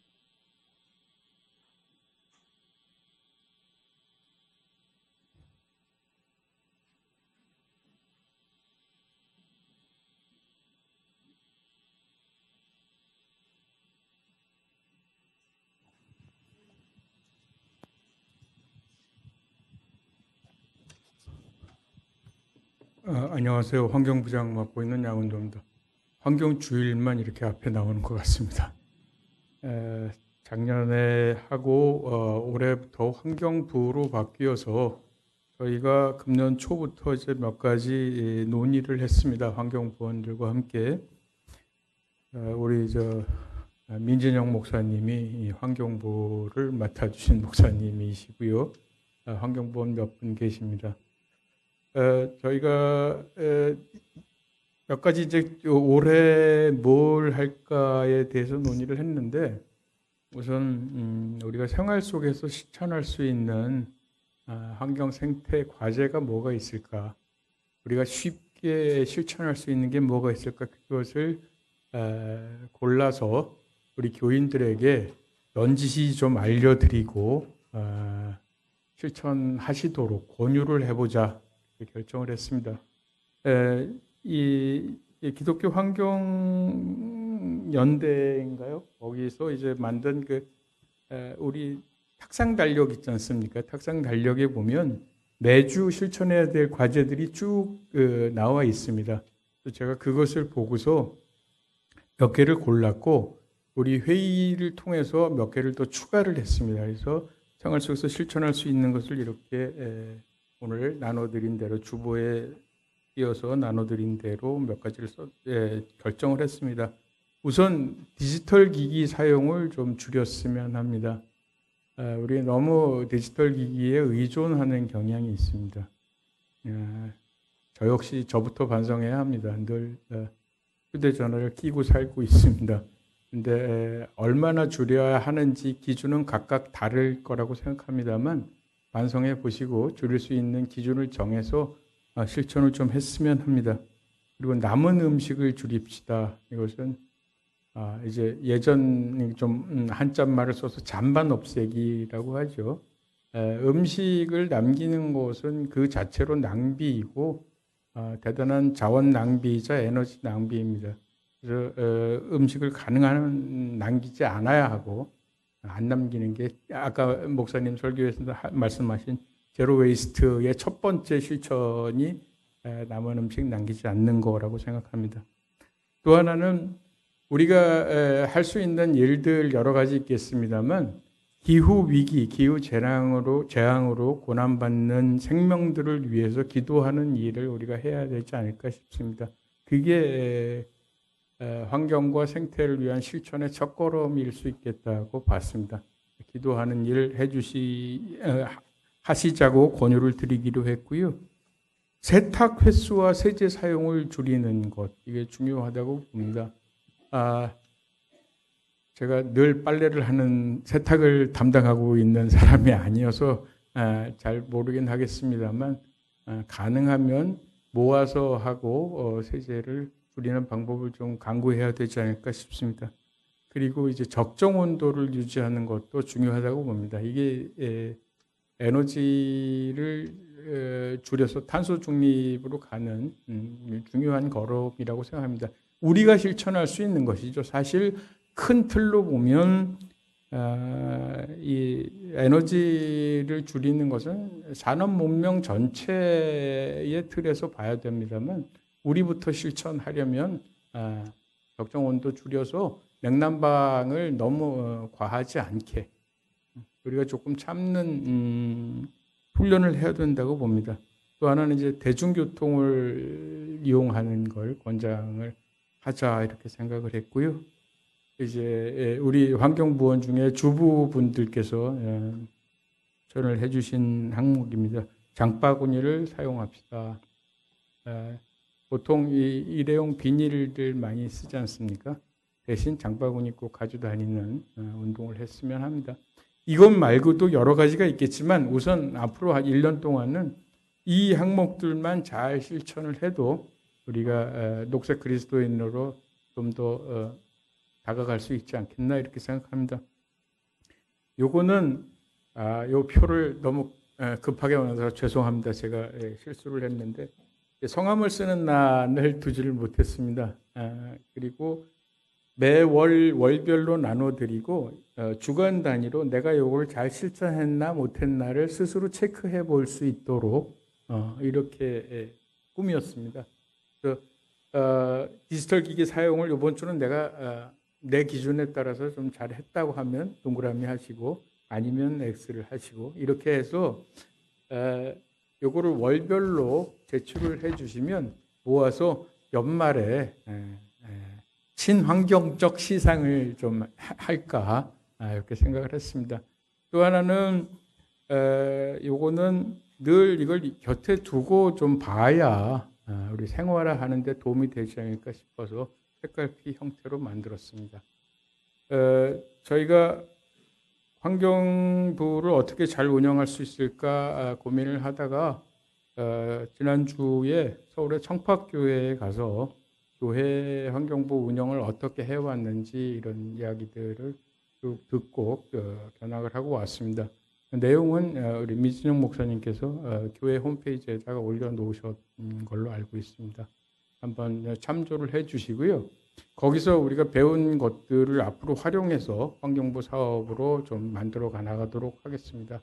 안녕하세요. 환경부장 맡고 있는 양은도입니다. 환경주일만 이렇게 앞에 나오는 것 같습니다. 작년에 하고 올해부터 환경부로 바뀌어서 저희가 금년 초부터 이제 몇 가지 논의를 했습니다. 환경부원들과 함께. 우리 민진영 목사님이 환경부를 맡아주신 목사님이시고요. 환경부원 몇 분 계십니다. 저희가 몇 가지 이제 올해 뭘 할까에 대해서 논의를 했는데 우선 우리가 생활 속에서 실천할 수 있는 환경 생태 과제가 뭐가 있을까? 우리가 쉽게 실천할 수 있는 게 뭐가 있을까? 그것을 골라서 우리 교인들에게 넌지시 좀 알려드리고 실천하시도록 권유를 해보자. 결정을 했습니다. 이 기독교 환경연대인가요? 거기서 이제 만든 우리 탁상 달력 있지 않습니까? 탁상 달력에 보면 매주 실천해야 될 과제들이 쭉 나와 있습니다. 그래서 제가 그것을 보고서 몇 개를 골랐고 우리 회의를 통해서 몇 개를 더 추가를 했습니다. 그래서 생활 속에서 실천할 수 있는 것을 이렇게 오늘 나눠드린 대로 주보에 이어서 나눠드린 대로 몇 가지를 결정을 했습니다. 우선 디지털 기기 사용을 좀 줄였으면 합니다. 우리 너무 디지털 기기에 의존하는 경향이 있습니다. 저 역시 저부터 반성해야 합니다. 늘 휴대전화를 끼고 살고 있습니다. 근데 얼마나 줄여야 하는지 기준은 각각 다를 거라고 생각합니다만 반성해 보시고 줄일 수 있는 기준을 정해서 실천을 좀 했으면 합니다. 그리고 남은 음식을 줄입시다. 이것은 이제 예전 좀 한자말을 써서 잔반 없애기라고 하죠. 음식을 남기는 것은 그 자체로 낭비이고 대단한 자원 낭비이자 에너지 낭비입니다. 그래서 음식을 가능한 남기지 않아야 하고 안 남기는 게 아까 목사님 설교에서 말씀하신 제로 웨이스트의 첫 번째 실천이 남은 음식 남기지 않는 거라고 생각합니다. 또 하나는 우리가 할 수 있는 일들 여러 가지 있겠습니다만 기후 위기, 기후 재앙으로 고난받는 생명들을 위해서 기도하는 일을 우리가 해야 되지 않을까 싶습니다. 그게 환경과 생태를 위한 실천의 첫걸음일 수 있겠다고 봤습니다. 기도하는 일 하시자고 권유를 드리기로 했고요. 세탁 횟수와 세제 사용을 줄이는 것, 이게 중요하다고 봅니다. 제가 늘 빨래를 하는 세탁을 담당하고 있는 사람이 아니어서 잘 모르긴 하겠습니다만 가능하면 모아서 하고 세제를 줄이는 방법을 좀 강구해야 되지 않을까 싶습니다. 그리고 이제 적정 온도를 유지하는 것도 중요하다고 봅니다. 이게 에너지를 줄여서 탄소 중립으로 가는 중요한 걸음이라고 생각합니다. 우리가 실천할 수 있는 것이죠. 사실 큰 틀로 보면 이 에너지를 줄이는 것은 산업 문명 전체의 틀에서 봐야 됩니다만 우리부터 실천하려면 적정 온도 줄여서 냉난방을 너무 과하지 않게 우리가 조금 참는 훈련을 해야 된다고 봅니다. 또 하나는 이제 대중교통을 이용하는 걸 권장을 하자 이렇게 생각을 했고요. 이제 우리 환경부원 중에 주부분들께서 전을 해주신 항목입니다. 장바구니를 사용합시다. 보통 이 일회용 비닐들 많이 쓰지 않습니까? 대신 장바구니 꼭 가져다니는 운동을 했으면 합니다. 이것 말고도 여러 가지가 있겠지만 우선 앞으로 한 1년 동안은 이 항목들만 잘 실천을 해도 우리가 녹색 그리스도인으로 좀 더 다가갈 수 있지 않겠나 이렇게 생각합니다. 요거는 요 표를 너무 급하게 만들어서 죄송합니다. 제가 실수를 했는데 성함을 쓰는 난을 두지를 못했습니다. 그리고 매월 월별로 나눠드리고 주간 단위로 내가 요걸 잘 실천했나 못했나를 스스로 체크해 볼 수 있도록 이렇게 꾸몄습니다. 그래서 디지털 기기 사용을 이번 주는 내가 내 기준에 따라서 좀 잘했다고 하면 동그라미 하시고 아니면 X를 하시고 이렇게 해서 요거를 월별로 제출을 해주시면 모아서 연말에 친환경적 시상을 좀 할까 이렇게 생각을 했습니다. 또 하나는 요거는 늘 이걸 곁에 두고 좀 봐야 우리 생활하는 데 도움이 되지 않을까 싶어서 색깔피 형태로 만들었습니다. 저희가 환경부를 어떻게 잘 운영할 수 있을까 고민을 하다가 지난주에 서울의 청파교회에 가서 교회 환경부 운영을 어떻게 해왔는지 이런 이야기들을 쭉 듣고 견학을 하고 왔습니다. 내용은 우리 미진영 목사님께서 교회 홈페이지에다가 올려놓으신 걸로 알고 있습니다. 한번 참조를 해주시고요. 거기서 우리가 배운 것들을 앞으로 활용해서 환경부 사업으로 좀 만들어 나가도록 하겠습니다.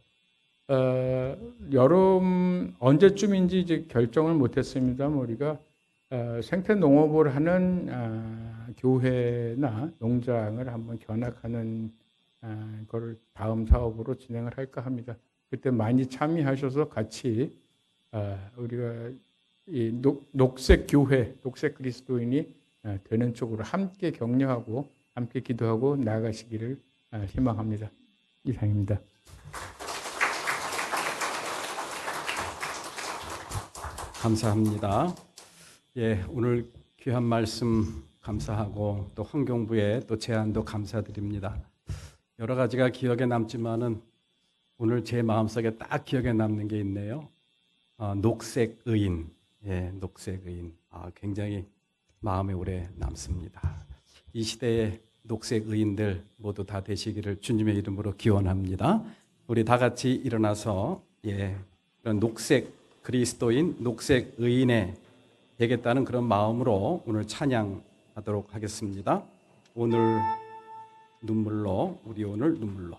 여름 언제쯤인지 이제 결정을 못했습니다만 우리가 생태 농업을 하는 교회나 농장을 한번 견학하는 거를 다음 사업으로 진행을 할까 합니다. 그때 많이 참여하셔서 같이 우리가 이 녹색 교회, 녹색 그리스도인이 되는 쪽으로 함께 격려하고 함께 기도하고 나아가시기를 희망합니다. 이상입니다. 감사합니다. 예, 오늘 귀한 말씀 감사하고 또 환경부의 또 제안도 감사드립니다. 여러 가지가 기억에 남지만은 오늘 제 마음속에 딱 기억에 남는 게 있네요. 녹색 의인, 예, 녹색 의인. 굉장히 마음에 오래 남습니다. 이 시대의 녹색 의인들 모두 다 되시기를 주님의 이름으로 기원합니다. 우리 다 같이 일어나서 그런 녹색 그리스도인, 녹색 의인에 되겠다는 그런 마음으로 오늘 찬양하도록 하겠습니다. 오늘 눈물로, 우리 오늘 눈물로.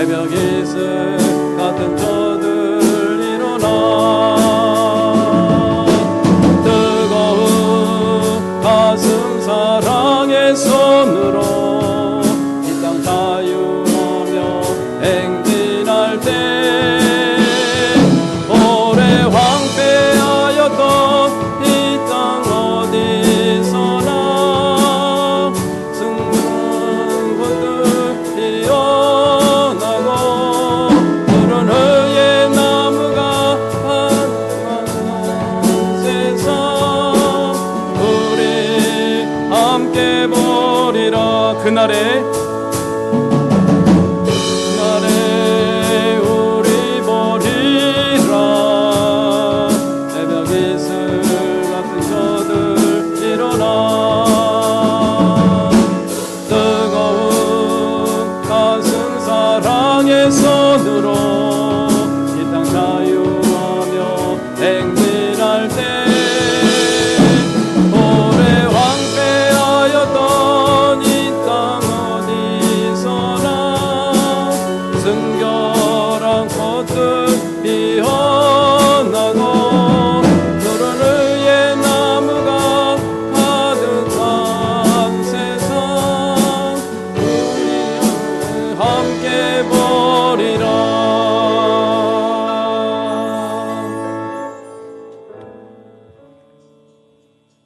새벽 이슬 같은 저들 일어나 뜨거운 가슴 사랑의 손으로 이 땅 자유하며 행진할 때 오래 황폐하였던 이 땅 어디서나 승리하는 것들 피어나고 푸른 의의 나무가 가득한 세상 우리 함께 보리라. 그날에 우리 보리라. 새벽 이슬 같은 저들 일어나 뜨거운 가슴 사랑의 손으로 이 땅 자유하며 행진할 때 오래 황폐하였던 이 땅 어디서나 순결한 꽃들 피어나고 푸른 의의 나무가 가득한 세상 우리 함께 보리라.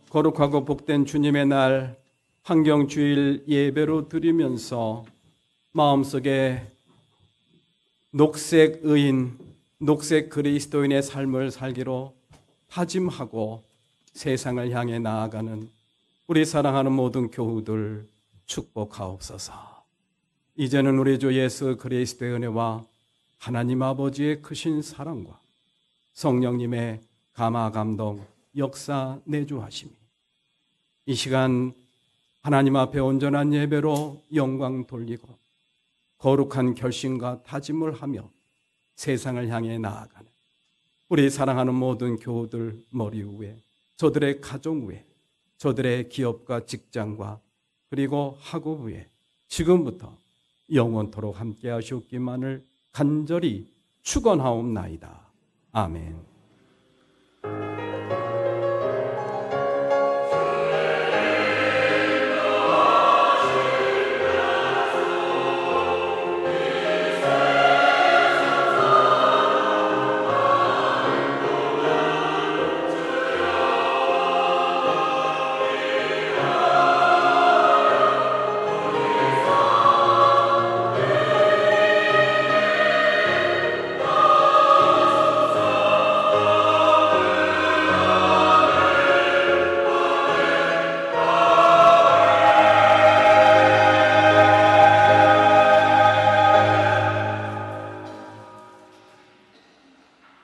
거룩하고 복된 주님의 날 환경주일 예배로 드리면서 마음속에 녹색 의인, 녹색 그리스도인의 삶을 살기로 다짐하고 세상을 향해 나아가는 우리 사랑하는 모든 교우들 축복하옵소서. 이제는 우리 주 예수 그리스도의 은혜와 하나님 아버지의 크신 사랑과 성령님의 감화 감동 역사 내주하심이 이 시간 하나님 앞에 온전한 예배로 영광 돌리고 거룩한 결심과 다짐을 하며 세상을 향해 나아가는 우리 사랑하는 모든 교우들 머리 위에, 저들의 가정 위에, 저들의 기업과 직장과 그리고 학업 위에 지금부터 영원토록 함께 하시옵기만을 간절히 축원하옵나이다. 아멘.